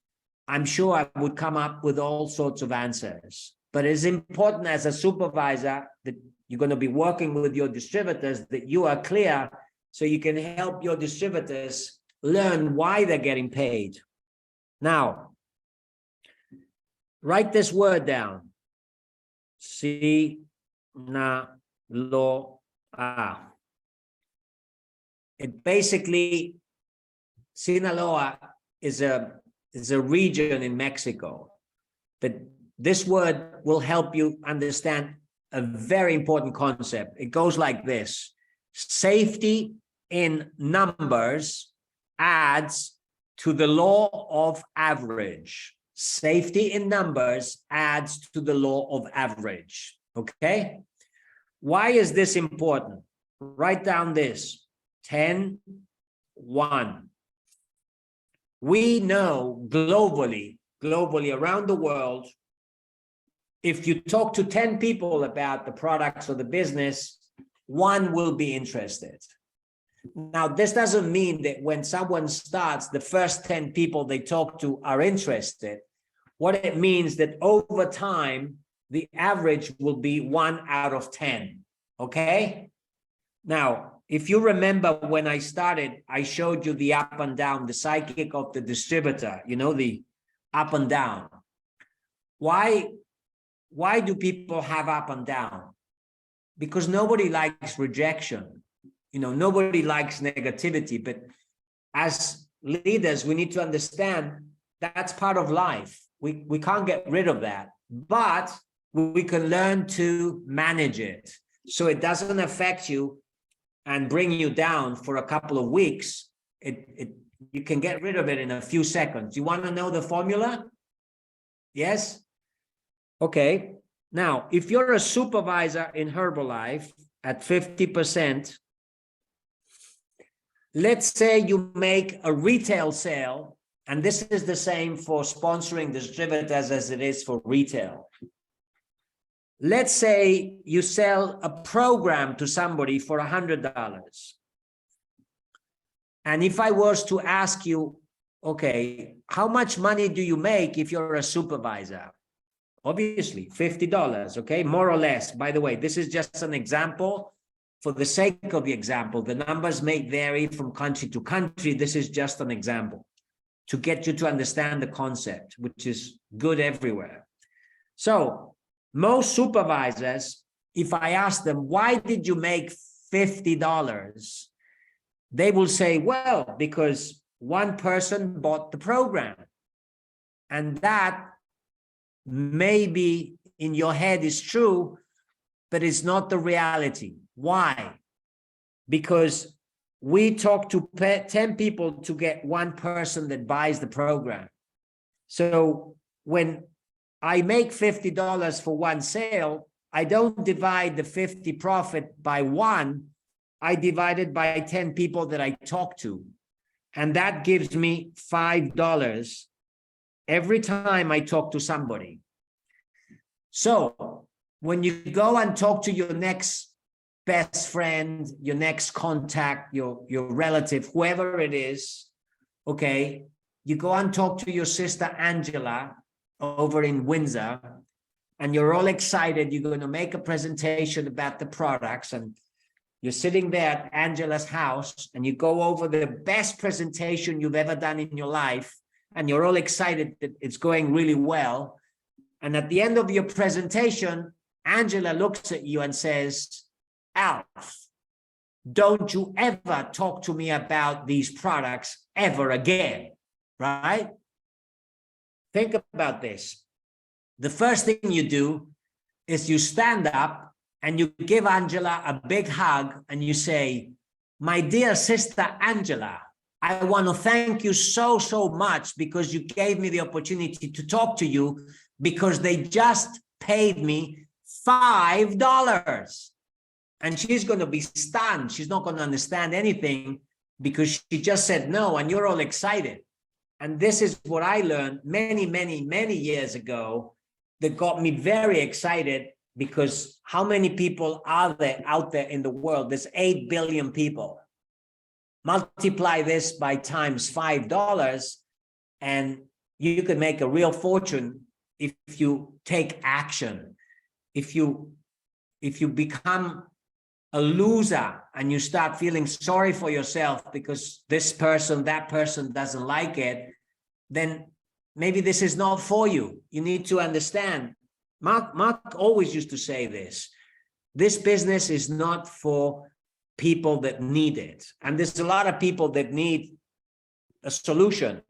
I'm sure I would come up with all sorts of answers. But it's important as a supervisor that you're going to be working with your distributors, that you are clear so you can help your distributors learn why they're getting paid. Now, write this word down. Sinaloa. It basically, Sinaloa is a region in Mexico. But this word will help you understand a very important concept. It goes like this: safety in numbers adds to the law of average. Safety in numbers adds to the law of average. Okay? Why is this important? Write down this: 10-1. We know globally around the world, if you talk to 10 people about the products or the business, one will be interested. Now, this doesn't mean that when someone starts, the first 10 people they talk to are interested. What it means that over time, the average will be 1 out of 10, okay? Now, if you remember when I started, I showed you the up and down, the psychic of the distributor, you know, the up and down. Why do people have up and down? Because nobody likes rejection. You know, nobody likes negativity, but as leaders, we need to understand that's part of life. We can't get rid of that, but we can learn to manage it so it doesn't affect you and bring you down for a couple of weeks. You can get rid of it in a few seconds. You want to know the formula? Yes? Okay. Now, if you're a supervisor in Herbalife at 50%, let's say you make a retail sale, and this is the same for sponsoring distributors as it is for retail. Let's say you sell a program to somebody for $100. And if I was to ask you, okay, how much money do you make if you're a supervisor? Obviously, $50, okay, more or less. By the way, this is just an example. For the sake of the example, the numbers may vary from country to country. This is just an example to get you to understand the concept, which is good everywhere. So most supervisors, if I ask them, why did you make $50? They will say, well, because one person bought the program. And that maybe in your head is true, but it's not the reality. Why? Because we talk to 10 people to get one person that buys the program. So when I make $50 for one sale, I don't divide the 50 profit by one, I divide it by 10 people that I talk to. And that gives me $5 every time I talk to somebody. So when you go and talk to your next best friend, your next contact, your relative, whoever it is, okay, you go and talk to your sister Angela over in Windsor, and you're all excited. You're going to make a presentation about the products, and you're sitting there at Angela's house, and you go over the best presentation you've ever done in your life, and you're all excited that it's going really well. And at the end of your presentation, Angela looks at you and says, Alf, don't you ever talk to me about these products ever again, right? Think about this. The first thing you do is you stand up and you give Angela a big hug and you say, my dear sister Angela, I want to thank you so much because you gave me the opportunity to talk to you, because they just paid me $5. And she's going to be stunned. She's not going to understand anything because she just said no, and you're all excited. And this is what I learned many, many, many years ago that got me very excited, because how many people are there out there in the world? There's 8 billion people. Multiply this by times $5, and you could make a real fortune if you take action. If you become a loser and you start feeling sorry for yourself because this person, that person doesn't like it, then maybe this is not for you. You need to understand. Mark always used to say this business is not for people that need it. And there's a lot of people that need a solution.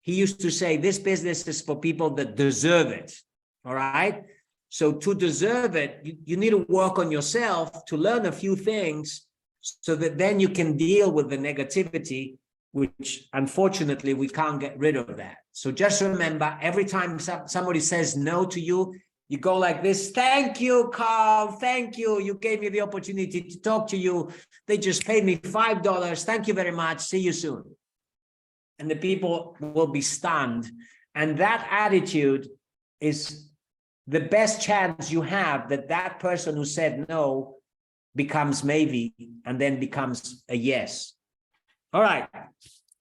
He used to say this business is for people that deserve it. All right. So to deserve it, you need to work on yourself to learn a few things so that then you can deal with the negativity, which unfortunately we can't get rid of that. So just remember, every time somebody says no to you, you go like this: thank you, Carl, thank you. You gave me the opportunity to talk to you. They just paid me $5. Thank you very much. See you soon. And the people will be stunned. And that attitude is the best chance you have that that person who said no becomes maybe, and then becomes a yes. All right.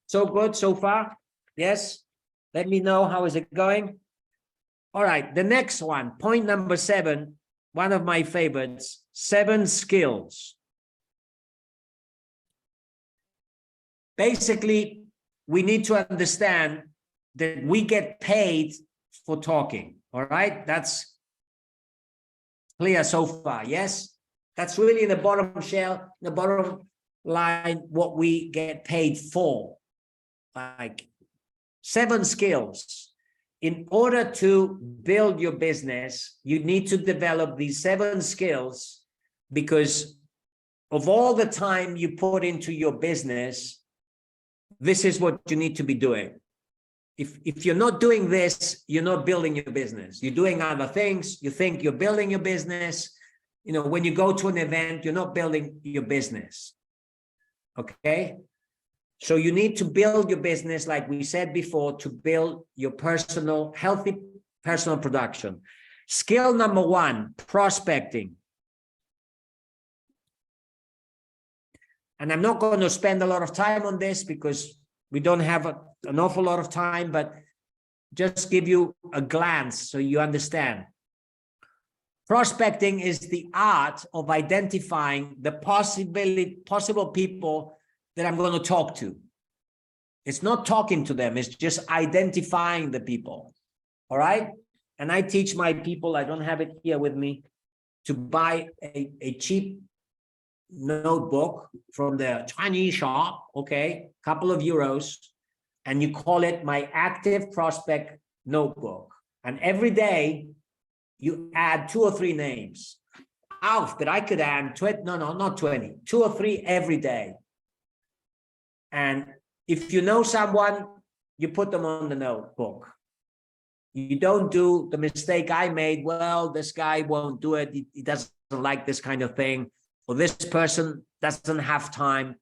So good so far? Yes? Let me know, how is it going? All right, the next one, point number 7, one of my favorites, 7 skills. Basically, we need to understand that we get paid for talking, all right? That's clear so far, yes? That's really the bottom shell, the bottom line, what we get paid for. Like 7 skills. In order to build your business, you need to develop these 7 skills, because of all the time you put into your business, this is what you need to be doing. If you're not doing this, you're not building your business. You're doing other things. You think you're building your business. You know, when you go to an event, you're not building your business. Okay? So you need to build your business, like we said before, to build your personal, healthy personal production. Skill number 1, prospecting. And I'm not going to spend a lot of time on this because we don't have an awful lot of time, but just give you a glance so you understand. Prospecting is the art of identifying the possible people that I'm going to talk to. It's not talking to them, it's just identifying the people. All right? And I teach my people, I don't have it here with me, to buy a cheap notebook from the Chinese shop, okay, couple of euros, and you call it my active prospect notebook. And every day you add 2 or 3 names. But I could add 20, no, not 20, 2 or 3 every day. And if you know someone, you put them on the notebook. You don't do the mistake I made. Well, this guy won't do it. He doesn't like this kind of thing. Or this person doesn't have time.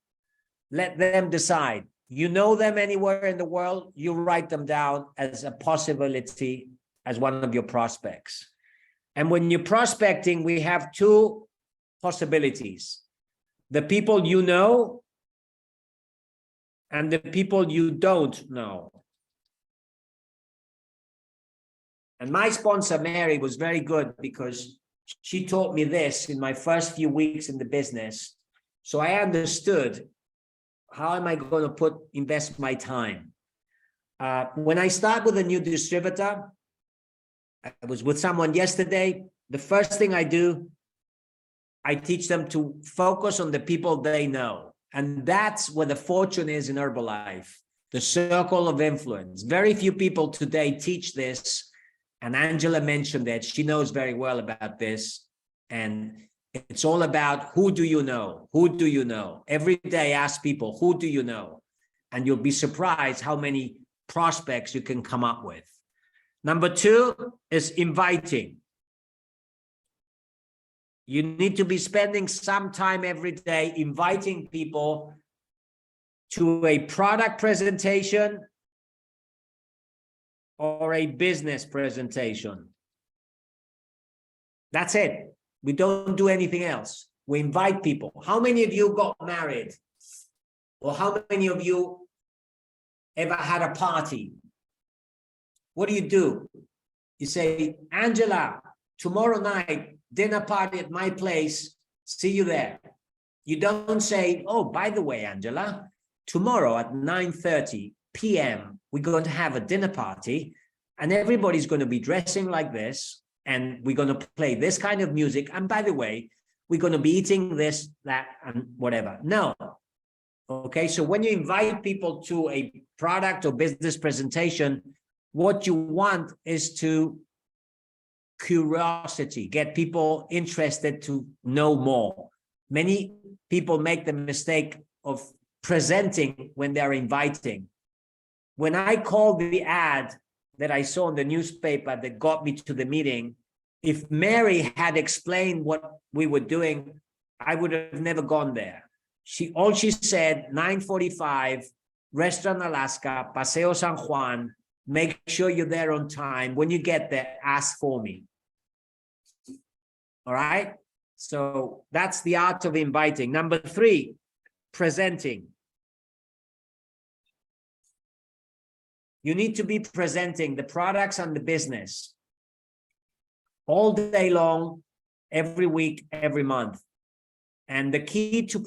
Let them decide. You know them anywhere in the world, you write them down as a possibility as one of your prospects. And when you're prospecting, we have 2 possibilities. The people you know and the people you don't know. And my sponsor, Mary, was very good because she taught me this in my first few weeks in the business. So I understood, how am I going to invest my time? When I start with a new distributor, I was with someone yesterday, the first thing I do, I teach them to focus on the people they know. And that's where the fortune is in Herbalife, the circle of influence. Very few people today teach this. And Angela mentioned that. She knows very well about this. And it's all about, who do you know? Who do you know? Every day ask people, who do you know? And you'll be surprised how many prospects you can come up with. Number 2 is inviting. You need to be spending some time every day inviting people to a product presentation or a business presentation. That's it. We don't do anything else. We invite people. How many of you got married? Or how many of you ever had a party? What do? You say, Angela, tomorrow night, dinner party at my place. See you there. You don't say, oh, by the way, Angela, tomorrow at 9:30 p.m., we're going to have a dinner party and everybody's going to be dressing like this. And we're going to play this kind of music. And by the way, we're going to be eating this, that, and whatever. No. Okay. So when you invite people to a product or business presentation, what you want is to curiosity, get people interested to know more. Many people make the mistake of presenting when they're inviting. When I called the ad that I saw in the newspaper that got me to the meeting, if Mary had explained what we were doing, I would have never gone there. All she said, 9:45, Restaurant Alaska, Paseo San Juan, make sure you're there on time. When you get there, ask for me. All right? So that's the art of inviting. Number 3, presenting. You need to be presenting the products and the business all day long, every week, every month. And the key to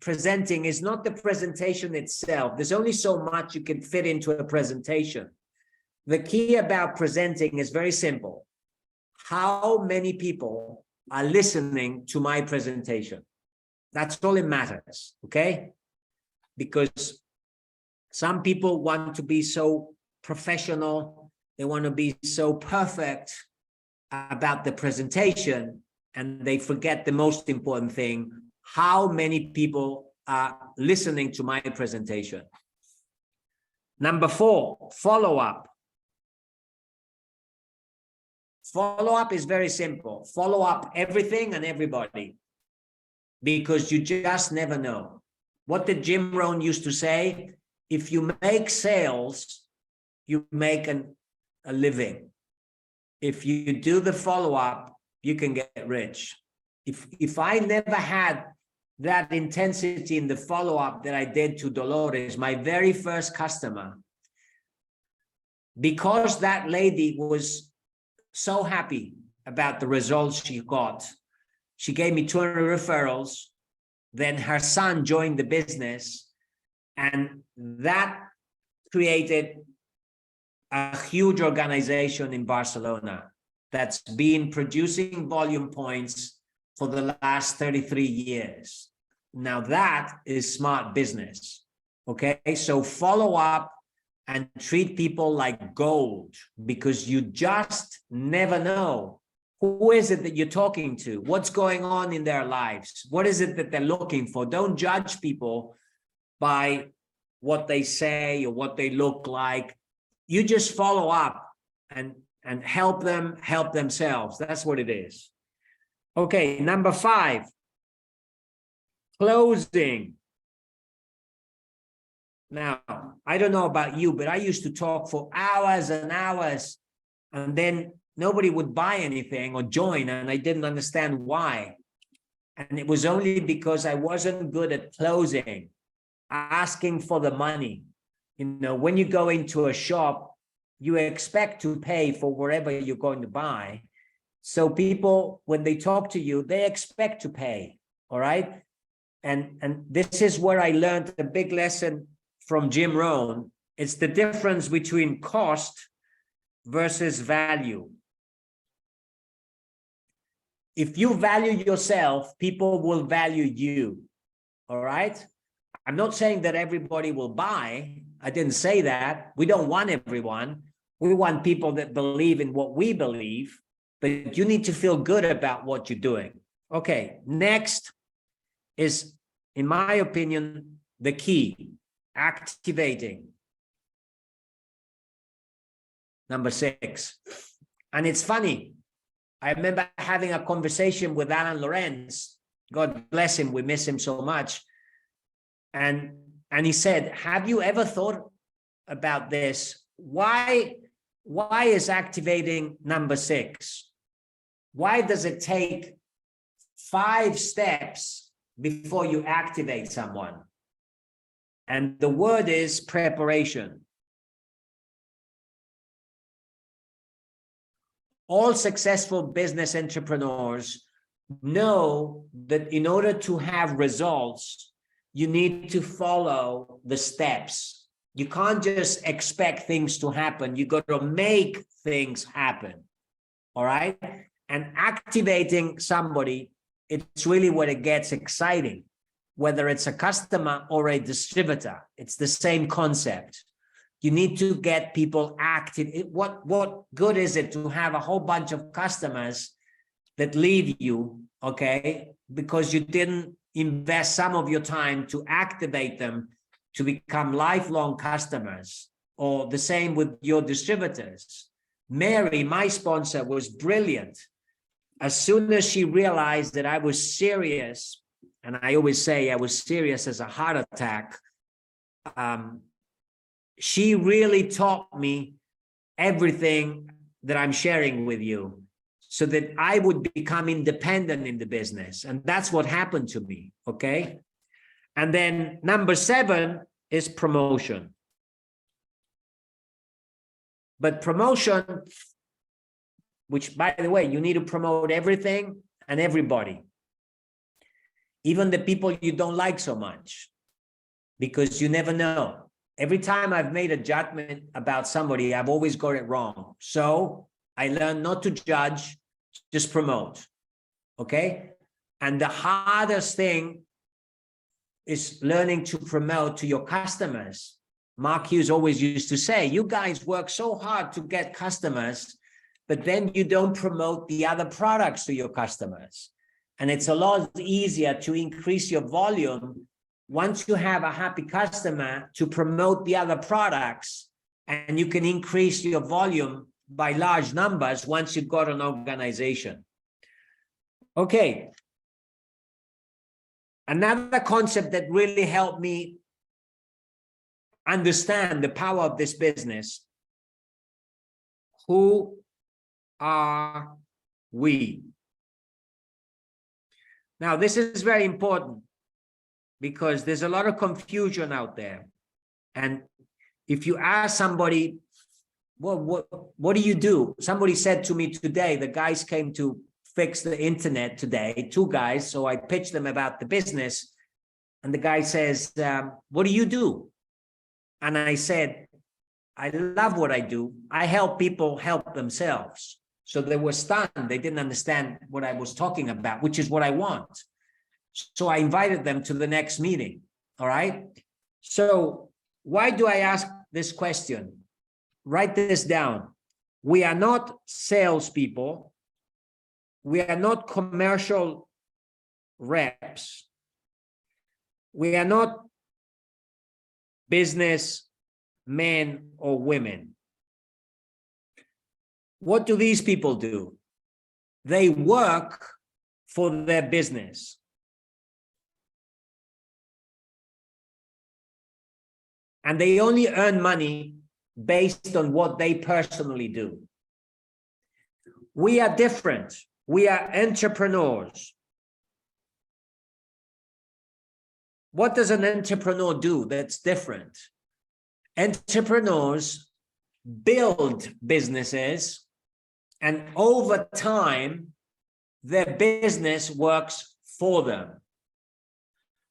presenting is not the presentation itself. There's only so much you can fit into a presentation. The key about presenting is very simple. How many people are listening to my presentation? That's all it matters, okay? Because some people want to be so professional, they want to be so perfect about the presentation, and they forget the most important thing: how many people are listening to my presentation. Number 4, follow-up. Follow-up is very simple. Follow up everything and everybody, because you just never know. What did Jim Rohn used to say? If you make sales, you make a living. If you do the follow-up, you can get rich. If I never had that intensity in the follow-up that I did to Dolores, my very first customer, because that lady was so happy about the results she got, she gave me 200 referrals. Then her son joined the business, and that created a huge organization in Barcelona that's been producing volume points for the last 33 years. Now that is smart business, okay? So follow up and treat people like gold, because you just never know. Who is it that you're talking to? What's going on in their lives? What is it that they're looking for? Don't judge people by what they say or what they look like. You just follow up and help them help themselves. That's what it is. Okay, number 5, closing. Now, I don't know about you, but I used to talk for hours and hours, and then nobody would buy anything or join, and I didn't understand why. And it was only because I wasn't good at closing, asking for the money. You know, when you go into a shop, you expect to pay for whatever you're going to buy. So people, when they talk to you, they expect to pay, all right? And this is where I learned a big lesson from Jim Rohn. It's the difference between cost versus value. If you value yourself, people will value you, all right? I'm not saying that everybody will buy. I didn't say that. We don't want everyone. We want people that believe in what we believe, but you need to feel good about what you're doing. Okay, next is, in my opinion, the key, activating. Number 6. And it's funny. I remember having a conversation with Alan Lorenz. God bless him. We miss him so much. And he said, have you ever thought about this? Why is activating number 6? Why does it take 5 steps before you activate someone? And the word is preparation. All successful business entrepreneurs know that in order to have results, you need to follow the steps. You can't just expect things to happen. You got to make things happen. All right. And activating somebody, it's really where it gets exciting, whether it's a customer or a distributor. It's the same concept. You need to get people active. What good is it to have a whole bunch of customers that leave you, okay, because you didn't invest some of your time to activate them to become lifelong customers? Or the same with your distributors. Mary, my sponsor, was brilliant. As soon as she realized that I was serious, and I always say I was serious as a heart attack, she really taught me everything that I'm sharing with you so that I would become independent in the business. And that's what happened to me, okay? And then number 7 is promotion. But promotion, which, by the way, you need to promote everything and everybody, even the people you don't like so much, because you never know. Every time I've made a judgment about somebody, I've always got it wrong. So I learned not to judge, just promote, okay? And the hardest thing is learning to promote to your customers. Mark Hughes always used to say, you guys work so hard to get customers, but then you don't promote the other products to your customers. And it's a lot easier to increase your volume once you have a happy customer to promote the other products, and you can increase your volume by large numbers once you've got an organization. Okay. Another concept that really helped me understand the power of this business: who are we? Now, this is very important because there's a lot of confusion out there. And if you ask somebody, well, what do you do? Somebody said to me today, the guys came to fix the internet today, 2 guys. So I pitched them about the business. And the guy says, what do you do? And I said, I love what I do. I help people help themselves. So they were stunned. They didn't understand what I was talking about, which is what I want. So I invited them to the next meeting. All right. So why do I ask this question? Write this down. We are not salespeople. We are not commercial reps. We are not business men or women. What do these people do? They work for their business. And they only earn money based on what they personally do. We are different. We are entrepreneurs. What does an entrepreneur do that's different? Entrepreneurs build businesses, and over time, their business works for them.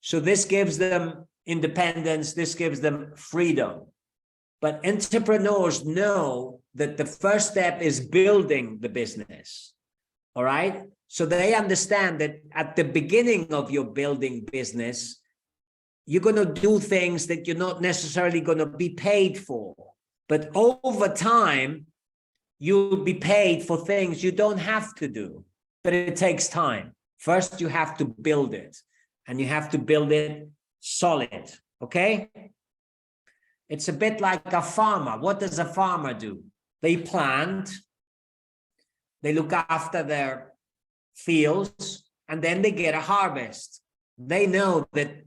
So this gives them independence, this gives them freedom. But entrepreneurs know that the first step is building the business. All right. So they understand that at the beginning of your building business, you're going to do things that you're not necessarily going to be paid for. But over time, you'll be paid for things you don't have to do. But it takes time. First, you have to build it, and you have to build it solid. Okay? It's a bit like a farmer. What does a farmer do? They plant, they look after their fields, and then they get a harvest. They know that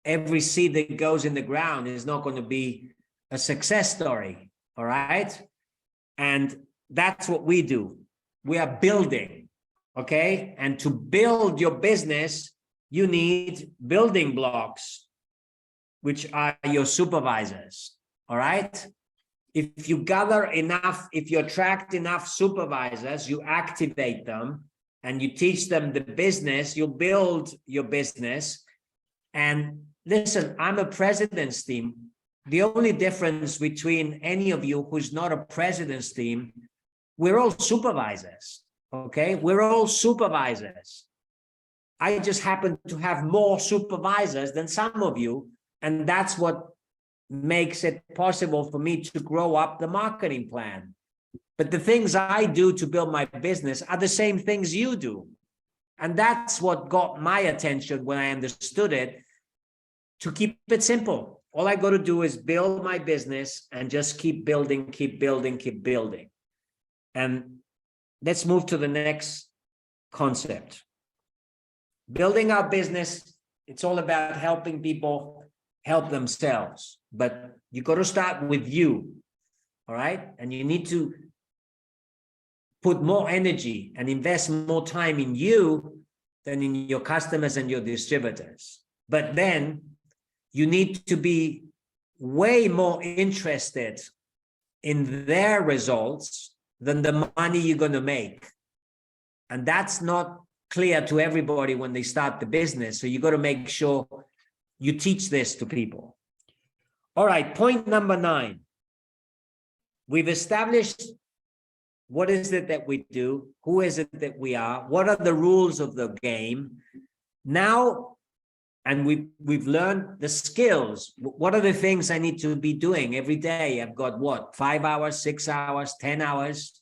every seed that goes in the ground is not going to be a success story, all right? And that's what we do. We are building, okay? And to build your business, you need building blocks, which are your supervisors, all right? If you gather enough, if you attract enough supervisors, you activate them and you teach them the business, you build your business. And listen, I'm a president's team. The only difference between any of you who's not a president's team, we're all supervisors, okay? We're all supervisors. I just happen to have more supervisors than some of you, and that's what makes it possible for me to grow up the marketing plan. But the things I do to build my business are the same things you do. And that's what got my attention when I understood it, to keep it simple. All I got to do is build my business and just keep building, keep building, keep building. And let's move to the next concept. Building our business, it's all about helping people help themselves. But you got to start with you, all right? And you need to put more energy and invest more time in you than in your customers and your distributors. But then you need to be way more interested in their results than the money you're going to make. And that's not clear to everybody when they start the business. So you got to make sure you teach this to people. All right, point number 9. We've established what is it that we do, who is it that we are, what are the rules of the game. Now, and we've learned the skills. What are the things I need to be doing every day? I've got what, 5 hours, 6 hours, 10 hours?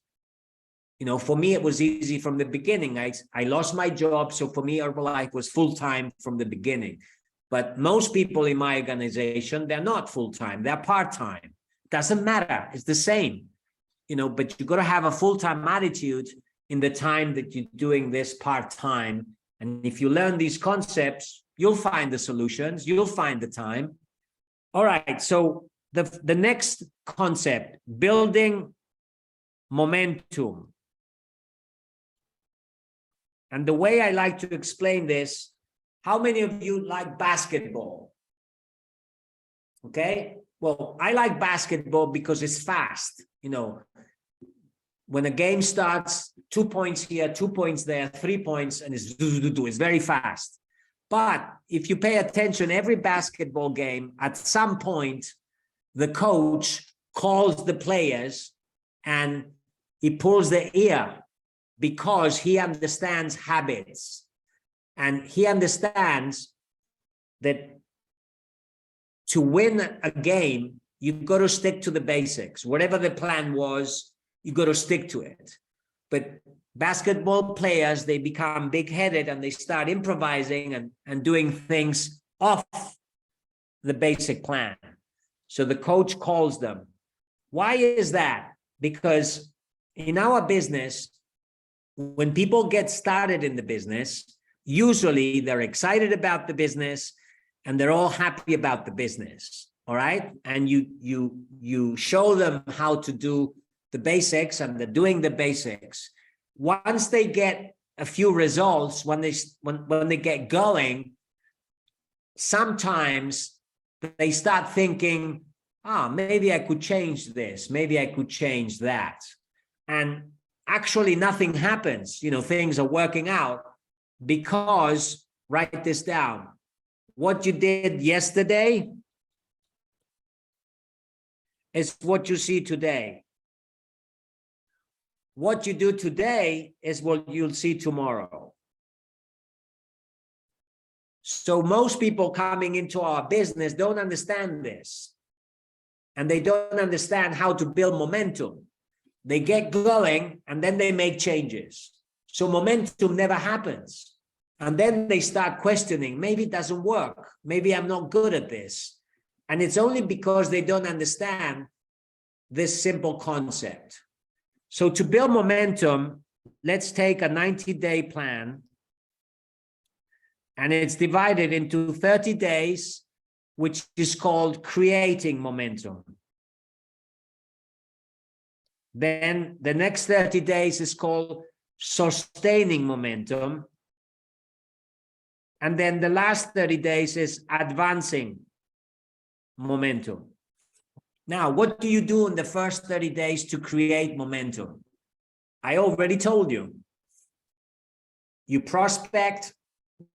You know, for me, it was easy from the beginning. I lost my job. So for me, Herbalife was full-time from the beginning. But most people in my organization, they're not full-time, they're part-time. Doesn't matter, it's the same. You know, but you got to have a full-time attitude in the time that you're doing this part-time. And if you learn these concepts, you'll find the solutions, you'll find the time. All right, so the next concept, building momentum. And the way I like to explain this, how many of you like basketball? Okay, well, I like basketball because it's fast. You know, when a game starts, 2 points here, 2 points there, 3 points, and it's very fast. But if you pay attention, every basketball game, at some point, the coach calls the players and he pulls their ear because he understands habits. And he understands that to win a game, you've got to stick to the basics. Whatever the plan was, you got to stick to it. But basketball players, they become big-headed and they start improvising and doing things off the basic plan. So the coach calls them. Why is that? Because in our business, when people get started in the business, usually they're excited about the business and they're all happy about the business. All right. And you show them how to do the basics and they're doing the basics. Once they get a few results, when they get going, sometimes they start thinking, maybe I could change this, maybe I could change that. And actually nothing happens. You know, things are working out because, write this down, what you did yesterday is what you see today. What you do today is what you'll see tomorrow. So most people coming into our business don't understand this. And they don't understand how to build momentum. They get going and then they make changes. So momentum never happens. And then they start questioning, maybe it doesn't work. Maybe I'm not good at this. And it's only because they don't understand this simple concept. So to build momentum, let's take a 90-day plan, and it's divided into 30 days, which is called creating momentum. Then the next 30 days is called sustaining momentum. And then the last 30 days is advancing momentum. Now, what do you do in the first 30 days to create momentum? I already told you. You prospect,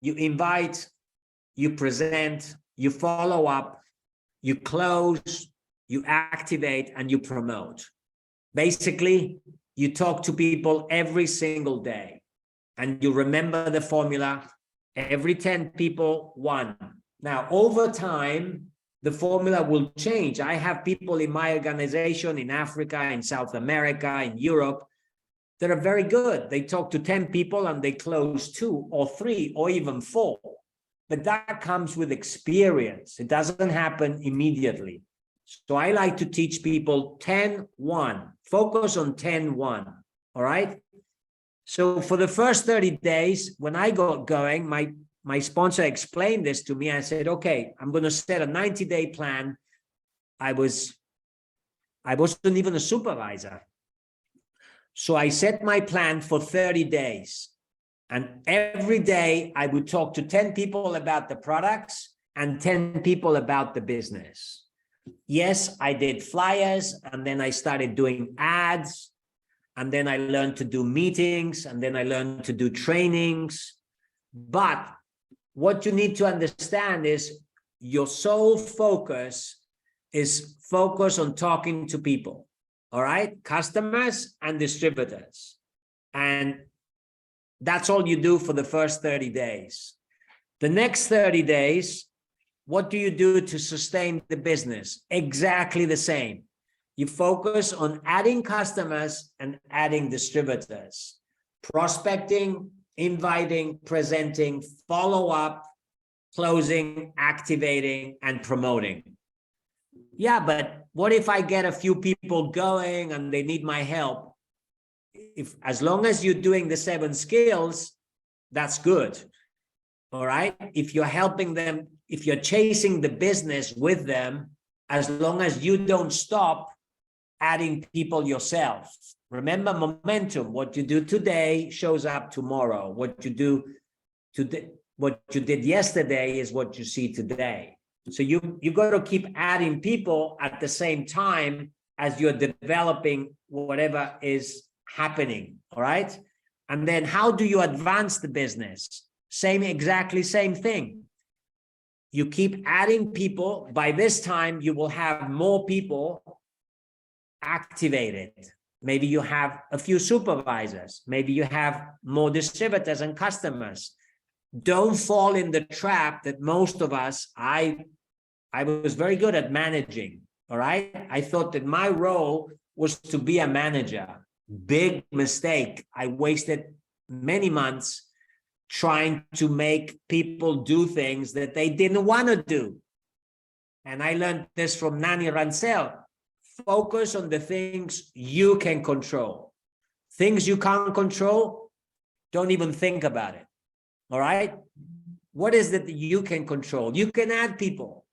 you invite, you present, you follow up, you close, you activate, and you promote. Basically, you talk to people every single day, and you remember the formula: every 10 people, 1. Now, over time, the formula will change. I have people in my organization in Africa, in South America, in Europe, that are very good. They talk to 10 people and they close 2 or 3 or even 4. But that comes with experience. It doesn't happen immediately. So I like to teach people 10-1. Focus on 10-1. All right. So for the first 30 days, when I got going, my sponsor explained this to me. I said, okay, I'm going to set a 90-day plan. I wasn't even a supervisor. So I set my plan for 30 days. And every day I would talk to 10 people about the products and 10 people about the business. Yes, I did flyers, and then I started doing ads, and then I learned to do meetings, and then I learned to do trainings. But what you need to understand is your sole focus is focus on talking to people, all right? Customers and distributors. And that's all you do for the first 30 days. The next 30 days, what do you do to sustain the business? Exactly the same. You focus on adding customers and adding distributors, prospecting, inviting, presenting, follow up, closing, activating, and promoting. Yeah, but what if I get a few people going and they need my help? As long as you're doing the 7 skills, that's good. All right. If you're helping them, if you're chasing the business with them, as long as you don't stop adding people yourself. Remember, momentum. What you do today shows up tomorrow. What you do today, what you did yesterday is what you see today. So you got to keep adding people at the same time as you're developing whatever is happening. All right. And then how do you advance the business? Exactly same thing. You keep adding people. By this time, you will have more people activated. Maybe you have a few supervisors. Maybe you have more distributors and customers. Don't fall in the trap that most of us, I was very good at managing. All right. I thought that my role was to be a manager. Big mistake. I wasted many months trying to make people do things that they didn't want to do. And I learned this from Nani Rancel. Focus on the things you can control. Things you can't control, don't even think about it. All right? What is it that you can control? You can add people.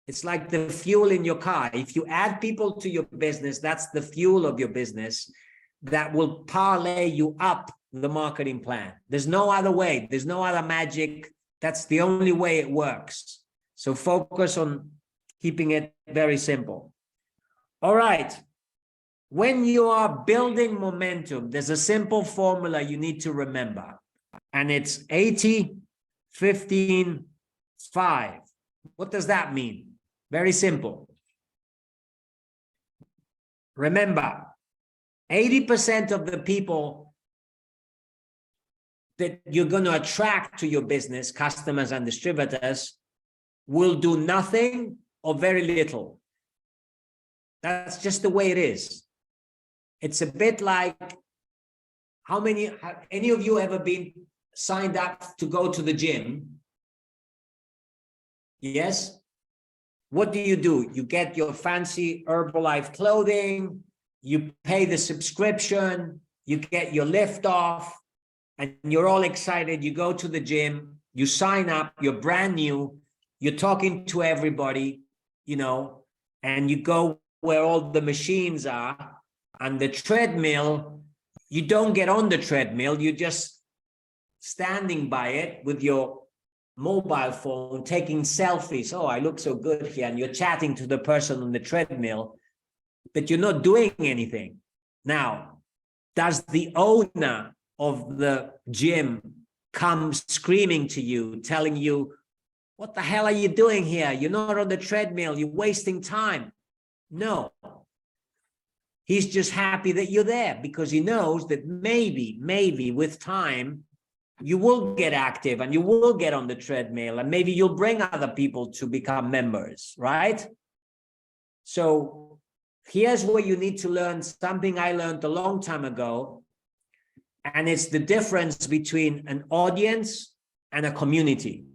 It's like the fuel in your car. If you add people to your business, that's the fuel of your business that will parlay you up the marketing plan. There's no other way. There's no other magic. That's the only way it works. So focus on keeping it very simple. All right. When you are building momentum, there's a simple formula you need to remember. And it's 80, 15, 5. What does that mean? Very simple. Remember, 80% of the people that you're going to attract to your business, customers and distributors, will do nothing or very little. That's just the way it is. It's a bit like, have any of you ever been signed up to go to the gym? Yes? What do? You get your fancy Herbalife clothing, you pay the subscription, you get your lift off, and you're all excited. You go to the gym, you sign up, you're brand new, you're talking to everybody, you know, and you go where all the machines are, and the treadmill, you don't get on the treadmill, you're just standing by it with your mobile phone, taking selfies. Oh, I look so good here. And you're chatting to the person on the treadmill, but you're not doing anything. Now, does the owner of the gym come screaming to you, telling you, what the hell are you doing here? You're not on the treadmill. You're wasting time. No. He's just happy that you're there because he knows that maybe with time, you will get active and you will get on the treadmill and maybe you'll bring other people to become members, right? So here's where you need to learn something I learned a long time ago. And it's the difference between an audience and a community.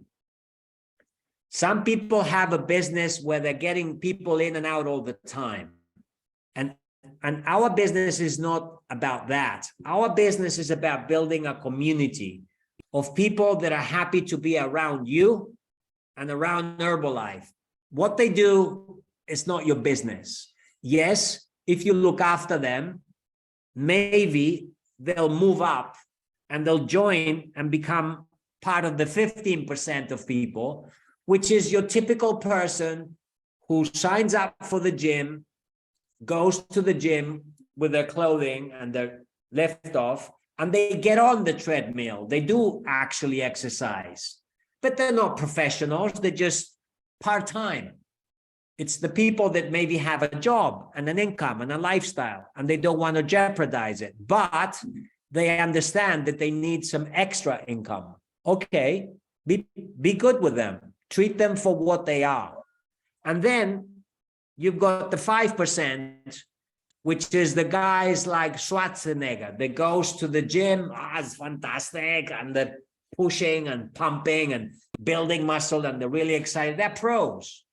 Some people have a business where they're getting people in and out all the time. And our business is not about that. Our business is about building a community of people that are happy to be around you and around Herbalife. What they do is not your business. Yes, if you look after them, maybe they'll move up and they'll join and become part of the 15% of people, which is your typical person who signs up for the gym, goes to the gym with their clothing and their lift off, and they get on the treadmill. They do actually exercise, but they're not professionals. They're just part-time. It's the people that maybe have a job and an income and a lifestyle, and they don't want to jeopardize it, but they understand that they need some extra income. Okay, be good with them. Treat them for what they are. And then you've got the 5%, which is the guys like Schwarzenegger that goes to the gym, it's fantastic, and they're pushing and pumping and building muscle, and they're really excited. They're pros.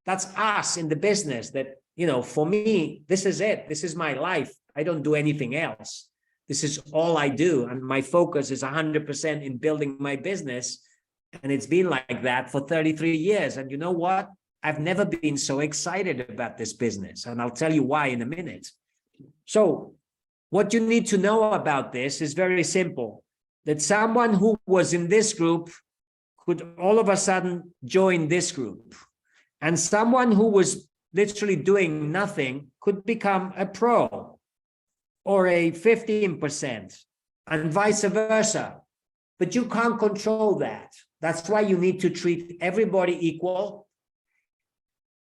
That's us in the business that, you know, for me, this is it. This is my life. I don't do anything else. This is all I do. And my focus is 100% in building my business. And it's been like that for 33 years. And you know what? I've never been so excited about this business. And I'll tell you why in a minute. So what you need to know about this is very simple, that someone who was in this group could all of a sudden join this group. And someone who was literally doing nothing could become a pro or a 15% and vice versa. But you can't control that. That's why you need to treat everybody equal,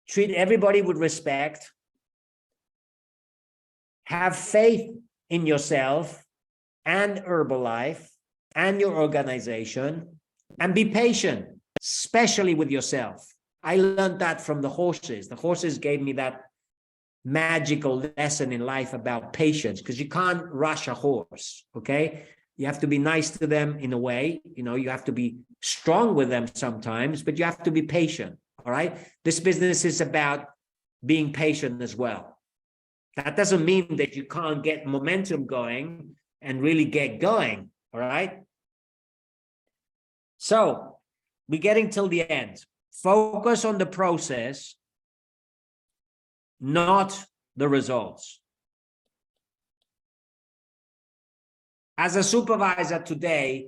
treat everybody with respect, have faith in yourself and Herbalife and your organization, and be patient, especially with yourself. I learned that from the horses. The horses gave me that magical lesson in life about patience, because you can't rush a horse, okay? You have to be nice to them in a way, you know, you have to be strong with them sometimes, but you have to be patient, all right? This business is about being patient as well. That doesn't mean that you can't get momentum going and really get going, all right? So we're getting till the end. Focus on the process, not the results. As a supervisor today,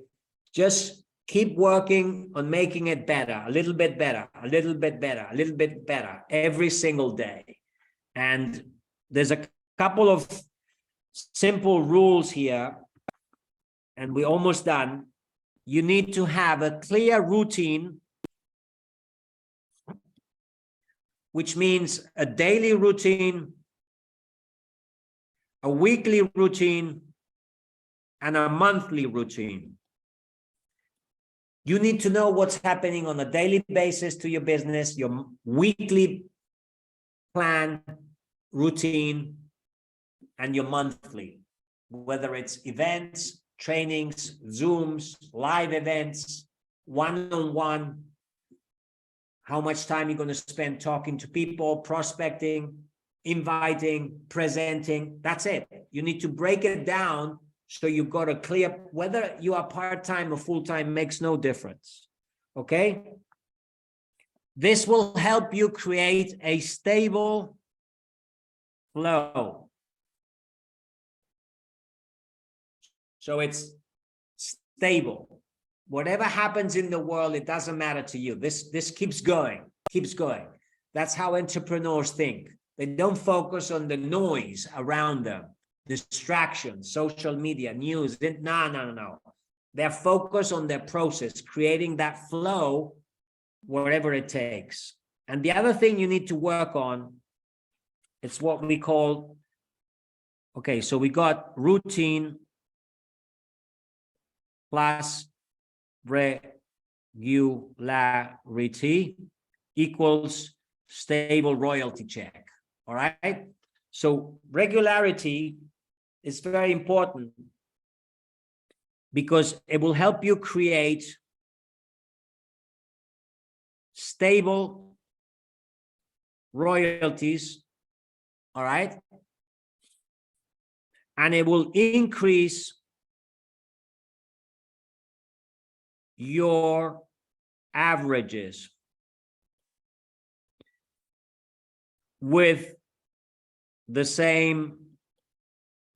just keep working on making it better, a little bit better, a little bit better, a little bit better every single day. And there's a couple of simple rules here, and we're almost done. You need to have a clear routine, which means a daily routine, a weekly routine, and a monthly routine. You need to know what's happening on a daily basis to your business, your weekly plan, routine, and your monthly, whether it's events, trainings, Zooms, live events, one-on-one, how much time you're going to spend talking to people, prospecting, inviting, presenting. That's it. You need to break it down so you've got a clear, whether you are part-time or full-time makes no difference. Okay? This will help you create a stable flow. So it's stable. Whatever happens in the world, it doesn't matter to you. This keeps going, keeps going. That's how entrepreneurs think. They don't focus on the noise around them, distractions, social media, news. No. They're focused on their process, creating that flow wherever it takes. And the other thing you need to work on, it's what we call, okay, so we got routine plus regularity equals stable royalty check. All right. So regularity is very important because it will help you create stable royalties. All right. And it will increase your averages with the same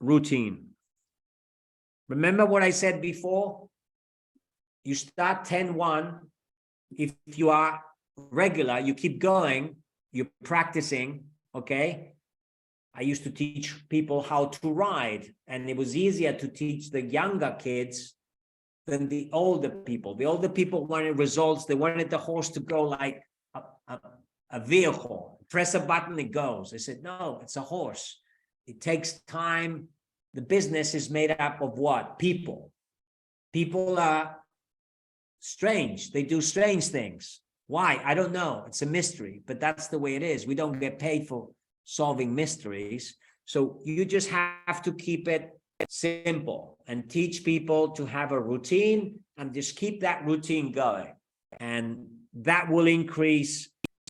routine. Remember what I said before? You start 10-1. If you are regular, you keep going, you're practicing, okay? I used to teach people how to ride, and it was easier to teach the younger kids than the older people. The older people wanted results. They wanted the horse to go like a vehicle. Press a button, it goes. I said, no, it's a horse. It takes time. The business is made up of what? People. People are strange. They do strange things. Why? I don't know. It's a mystery, but that's the way it is. We don't get paid for solving mysteries. So you just have to keep it simple and teach people to have a routine and just keep that routine going. And that will increase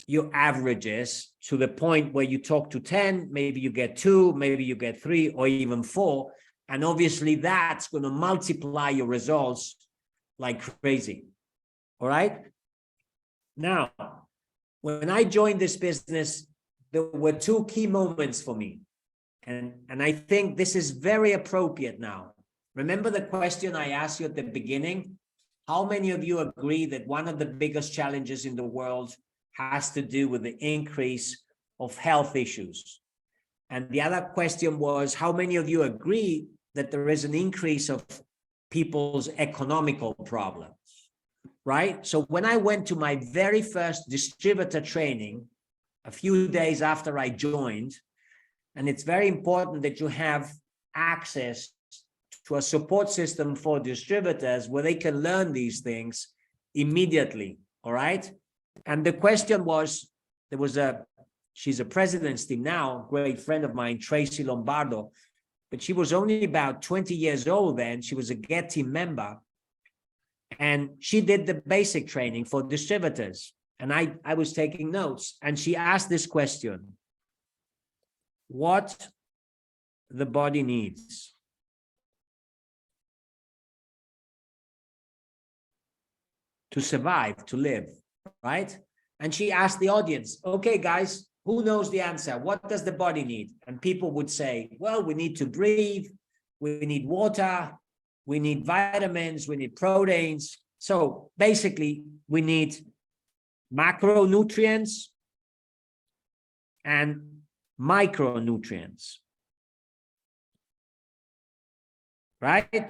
your averages to the point where you talk to 10, maybe you get 2, maybe you get 3 or even 4. And obviously that's going to multiply your results like crazy. All right. Now, when I joined this business, there were 2 key moments for me. And I think this is very appropriate now. Remember the question I asked you at the beginning? How many of you agree that one of the biggest challenges in the world has to do with the increase of health issues? And the other question was, how many of you agree that there is an increase of people's economical problems, right? So when I went to my very first distributor training, a few days after I joined, and it's very important that you have access to a support system for distributors where they can learn these things immediately, all right? And the question was, she's a president's team now, great friend of mine, Tracy Lombardo, but she was only about 20 years old then. She was a GET team member. And she did the basic training for distributors. And I was taking notes. And she asked this question: what the body needs to survive, to live, right? And she asked the audience, okay, guys, who knows the answer? What does the body need? And people would say, well, we need to breathe, we need water, we need vitamins, we need proteins. So basically, we need macronutrients and micronutrients, right?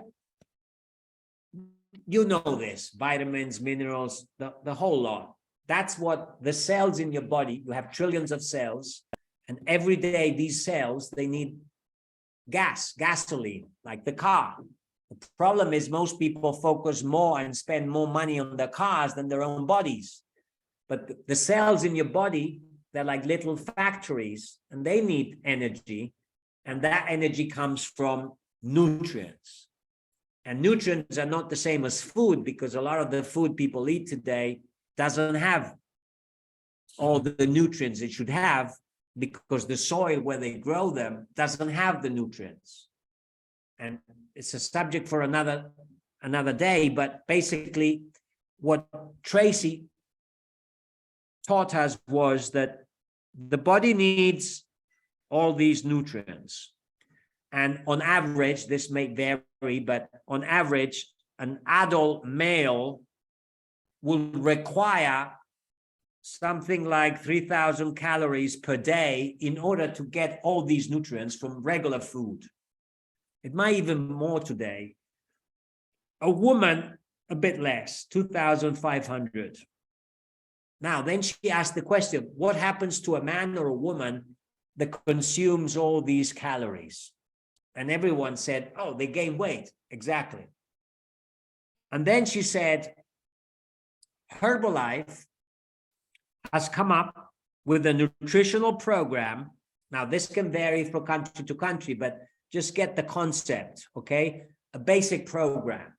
You know this, vitamins, minerals, the whole lot. That's what the cells in your body, you have trillions of cells, and every day these cells, they need gasoline, like the car. The problem is most people focus more and spend more money on their cars than their own bodies. But the cells in your body, they're like little factories, and they need energy, and that energy comes from nutrients. And nutrients are not the same as food, because a lot of the food people eat today doesn't have all the nutrients it should have, because the soil where they grow them doesn't have the nutrients. And it's a subject for another day, but basically what Tracy taught us was that the body needs all these nutrients. And on average, this may vary, but on average, an adult male will require something like 3,000 calories per day in order to get all these nutrients from regular food. It might even more today. A woman, a bit less, 2,500. Now, then she asked the question, what happens to a man or a woman that consumes all these calories? And everyone said, oh, they gain weight. Exactly. And then she said, Herbalife has come up with a nutritional program. Now, this can vary from country to country, but just get the concept, okay? A basic program.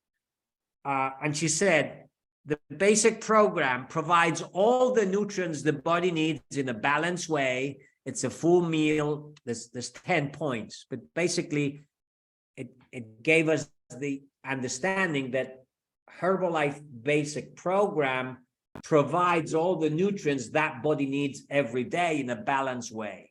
And she said, the basic program provides all the nutrients the body needs in a balanced way. It's a full meal. There's 10 points, but basically it gave us the understanding that Herbalife basic program provides all the nutrients that body needs every day in a balanced way.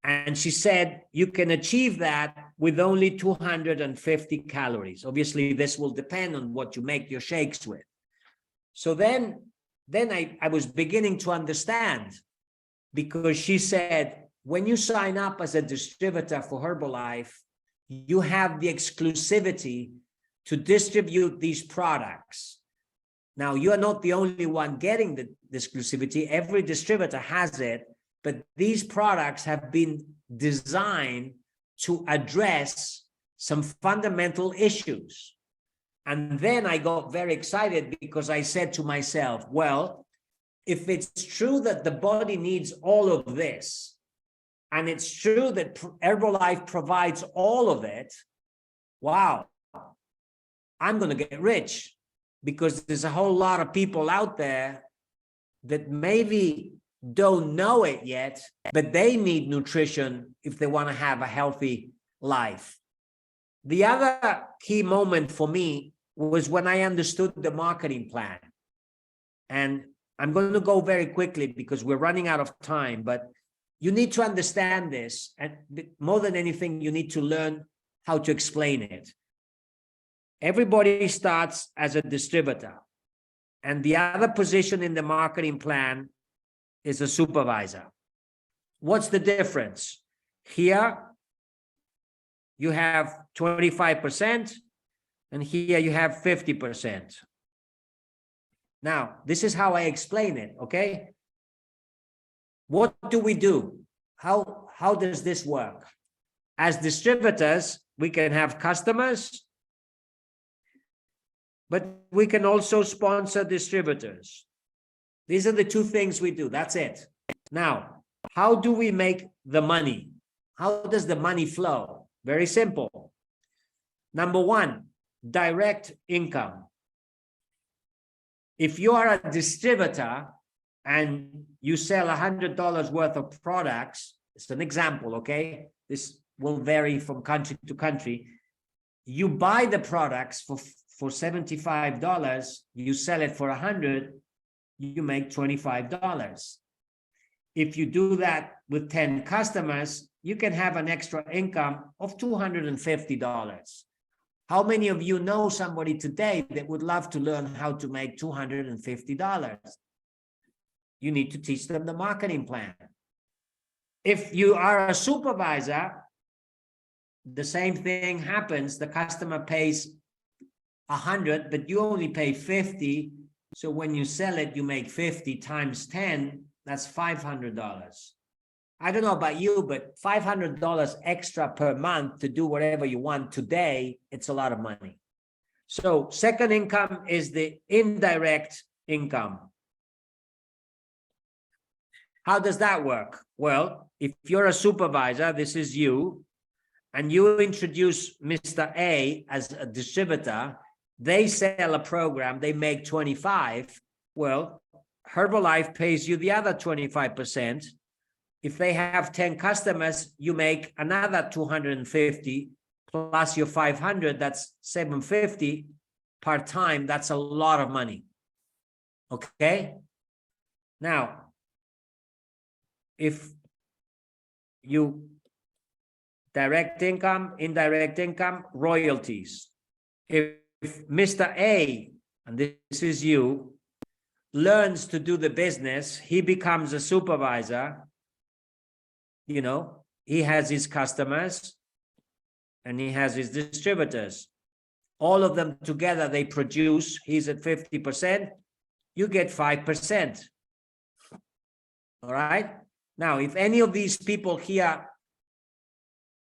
And she said, you can achieve that with only 250 calories. Obviously, this will depend on what you make your shakes with. So then I was beginning to understand, because she said, when you sign up as a distributor for Herbalife, you have the exclusivity to distribute these products. Now, you are not the only one getting the exclusivity. Every distributor has it, but these products have been designed to address some fundamental issues. And then I got very excited because I said to myself, well, if it's true that the body needs all of this, and it's true that Herbalife provides all of it, wow, I'm going to get rich, because there's a whole lot of people out there that maybe don't know it yet, but they need nutrition if they want to have a healthy life. The other key moment for me was when I understood the marketing plan. And I'm going to go very quickly because we're running out of time, but you need to understand this. And more than anything, you need to learn how to explain it. Everybody starts as a distributor, and the other position in the marketing plan is a supervisor. What's the difference? Here, you have 25%, and here you have 50%. Now, this is how I explain it, okay? What do we do? How does this work? As distributors, we can have customers, but we can also sponsor distributors. These are the two things we do. That's it. Now, how do we make the money? How does the money flow? Very simple. Number one, direct income. If you are a distributor and you sell $100 worth of products, it's an example, okay? This will vary from country to country. You buy the products for $75, you sell it for $100, you make $25. If you do that with 10 customers, you can have an extra income of $250. How many of you know somebody today that would love to learn how to make $250? You need to teach them the marketing plan. If you are a supervisor, the same thing happens. The customer pays 100, but you only pay 50. So when you sell it, you make 50 times 10, that's $500. I don't know about you, but $500 extra per month to do whatever you want today, it's a lot of money. So second income is the indirect income. How does that work? Well, if you're a supervisor, this is you, and you introduce Mr. A as a distributor, they sell a program, they make 25. Well, Herbalife pays you the other 25%. If they have 10 customers, you make another 250 plus your 500, that's 750 part-time. That's a lot of money. Okay. Now, if you direct income, indirect income, royalties. If Mr. A, and this is you, learns to do the business, he becomes a supervisor, you know, he has his customers and he has his distributors. All of them together, they produce, he's at 50%, you get 5%. All right. Now, if any of these people here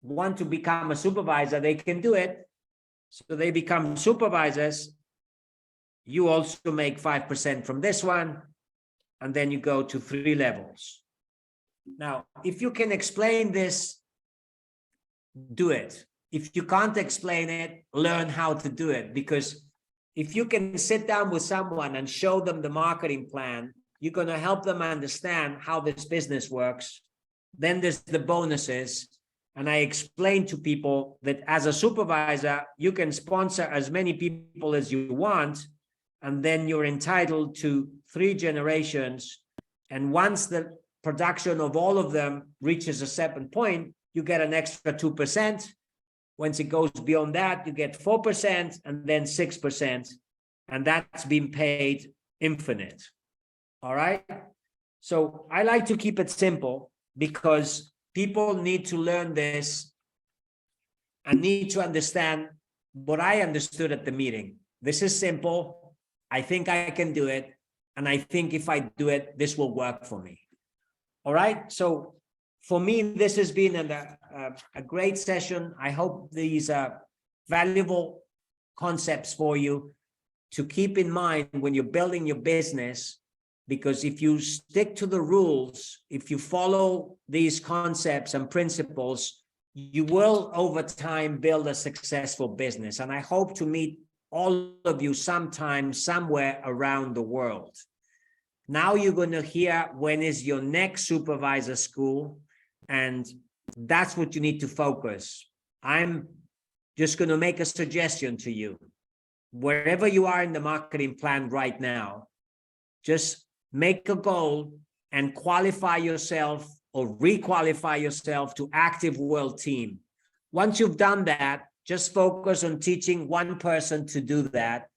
want to become a supervisor, they can do it. So they become supervisors. You also make 5% from this one, and then you go to 3 levels. Now, if you can explain this, do it. If you can't explain it, learn how to do it. Because if you can sit down with someone and show them the marketing plan, you're going to help them understand how this business works. Then there's the bonuses. And I explain to people that as a supervisor, you can sponsor as many people as you want, and then you're entitled to 3 generations. And once the production of all of them reaches a certain point, you get an extra 2%. Once it goes beyond that, you get 4% and then 6%. And that's been paid infinite. All right. So I like to keep it simple because people need to learn this and need to understand what I understood at the meeting. This is simple. I think I can do it. And I think if I do it, this will work for me. All right. So for me, this has been a great session. I hope these are valuable concepts for you to keep in mind when you're building your business. Because if you stick to the rules, if you follow these concepts and principles, you will over time build a successful business. And I hope to meet all of you sometime, somewhere around the world. Now you're going to hear when is your next supervisor school, and that's what you need to focus. I'm just going to make a suggestion to you. Wherever you are in the marketing plan right now, just make a goal and qualify yourself or requalify yourself to Active World Team. Once you've done that, just focus on teaching one person to do that.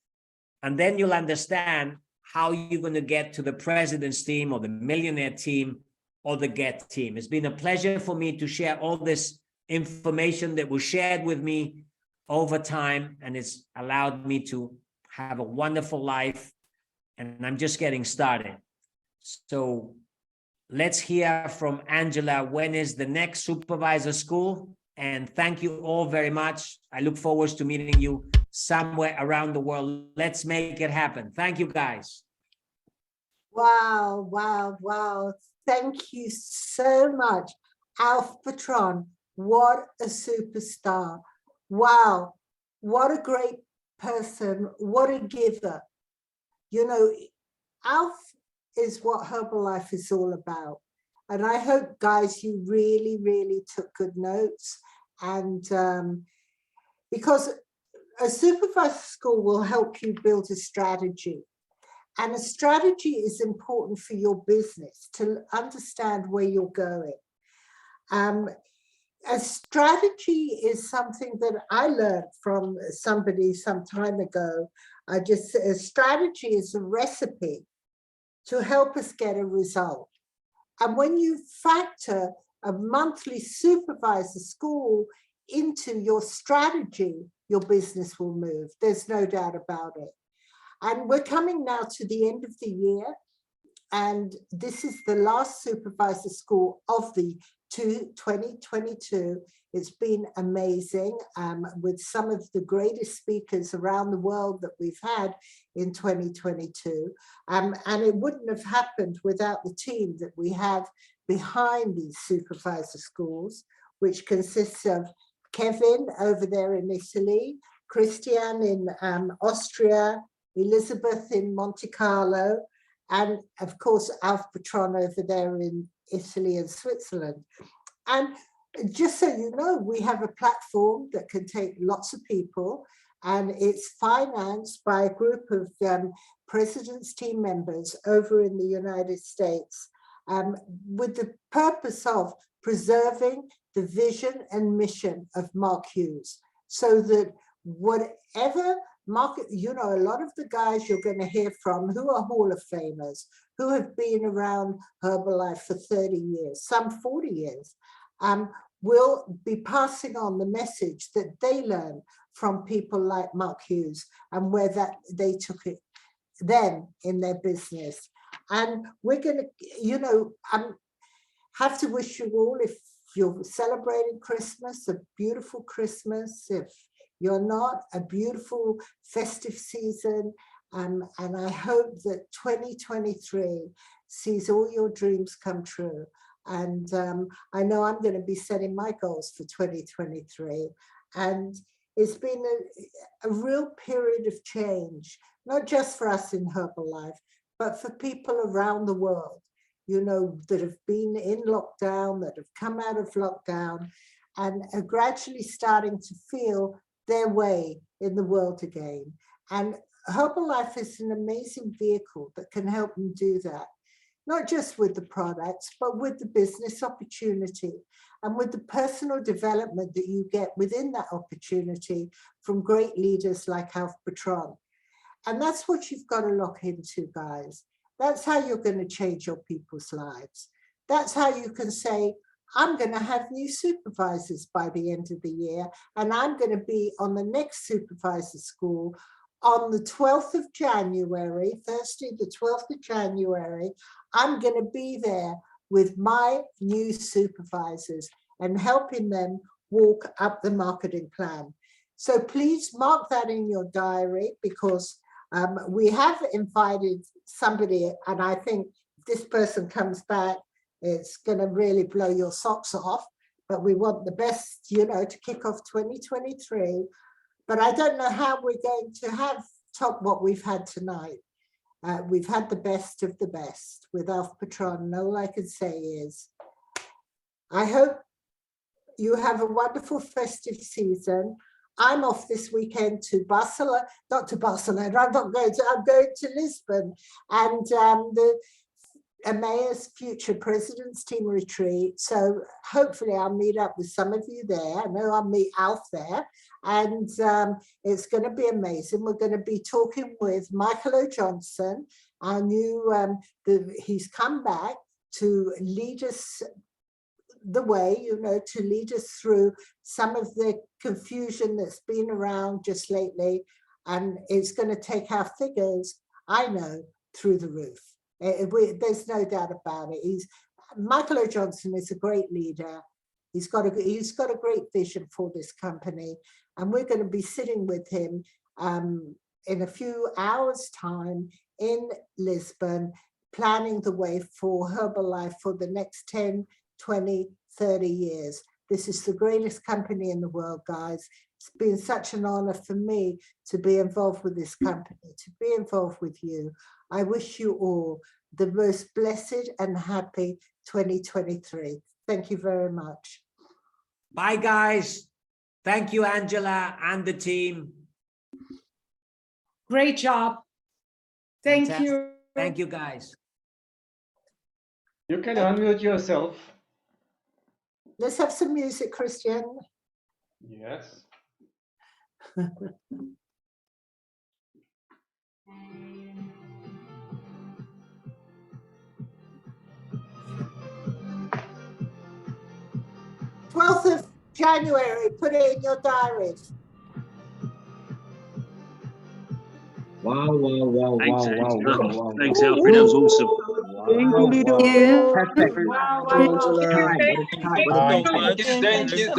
And then you'll understand how you're going to get to the President's Team or the Millionaire Team or the Get Team. It's been a pleasure for me to share all this information that was shared with me over time, and it's allowed me to have a wonderful life. And I'm just getting started. So let's hear from Angela. When is the next supervisor school? And thank you all very much. I look forward to meeting you somewhere around the world. Let's make it happen. Thank you, guys. Wow, wow, wow. Thank you so much. ALFRED, what a superstar. Wow, what a great person. What a giver. You know, Alf is what Herbalife is all about. And I hope, guys, you really, really took good notes. And because a supervisor school will help you build a strategy. And a strategy is important for your business to understand where you're going. A strategy is something that I learned from somebody some time ago. A strategy is a recipe to help us get a result. And when you factor a monthly supervisor school into your strategy, your business will move. There's no doubt about it. And we're coming now to the end of the year. And this is the last supervisor school of the 2022. It's been amazing with some of the greatest speakers around the world that we've had in 2022. And it wouldn't have happened without the team that we have behind these supervisor schools, which consists of Kevin over there in Italy, Christian in Austria, Elizabeth in Monte Carlo, and of course, ALFPATRON over there in Italy and Switzerland. And just so you know, we have a platform that can take lots of people, and it's financed by a group of president's team members over in the United States, with the purpose of preserving the vision and mission of Mark Hughes, so that whatever market, you know, a lot of the guys you're going to hear from who are Hall of Famers, who have been around Herbalife for 30 years, some 40 years, will be passing on the message that they learn from people like Mark Hughes and where that they took it then in their business. And we're going to, you know, have to wish you all, if you're celebrating Christmas, a beautiful Christmas. If you're not, a beautiful festive season. And I hope that 2023 sees all your dreams come true. And I know I'm going to be setting my goals for 2023. And it's been a real period of change, not just for us in Herbalife, but for people around the world, you know, that have been in lockdown, that have come out of lockdown, and are gradually starting to feel their way in the world again. And Herbalife is an amazing vehicle that can help them do that, not just with the products, but with the business opportunity and with the personal development that you get within that opportunity from great leaders like ALFPATRON. And that's what you've got to lock into, guys. That's how you're going to change your people's lives. That's how you can say, I'm going to have new supervisors by the end of the year, and I'm going to be on the next supervisor school on the 12th of January, Thursday, the 12th of January. I'm going to be there with my new supervisors and helping them walk up the marketing plan. So please mark that in your diary, because we have invited somebody, and I think if this person comes back, it's going to really blow your socks off. But we want the best, you know, to kick off 2023. But I don't know how we're going to have top what we've had tonight. We've had the best of the best with ALFPATRON. And all I can say is, I hope you have a wonderful festive season. I'm off this weekend to Barcelona, not to Barcelona, I'm going to Lisbon, and the EMEA's Future President's Team Retreat. So hopefully I'll meet up with some of you there. I know I'll meet Alf there, and it's going to be amazing. We're going to be talking with Michael O. Johnson, our new, he's come back to lead us the way, you know, to lead us through some of the confusion that's been around just lately. And it's going to take our figures, I know, through the roof. There's no doubt about it. Michael O. Johnson is a great leader. He's got a great vision for this company, and we're going to be sitting with him in a few hours' time in Lisbon, planning the way for Herbalife for the next 10, 20, 30 years. This is the greatest company in the world, guys. It's been such an honor for me to be involved with this company, to be involved with you. I wish you all the most blessed and happy 2023. Thank you very much. Bye, guys. Thank you, Angela and the team. Great job. Thank Fantastic. you. Thank you, guys. You can unmute yourself. Let's have some music, Christian. Yes. th of January, put it in your diaries. Wow. Thanks, Wow. Thanks, Alfred. That was awesome. Wow. Wow, wow, wow. Angela. Thank you. Thank you.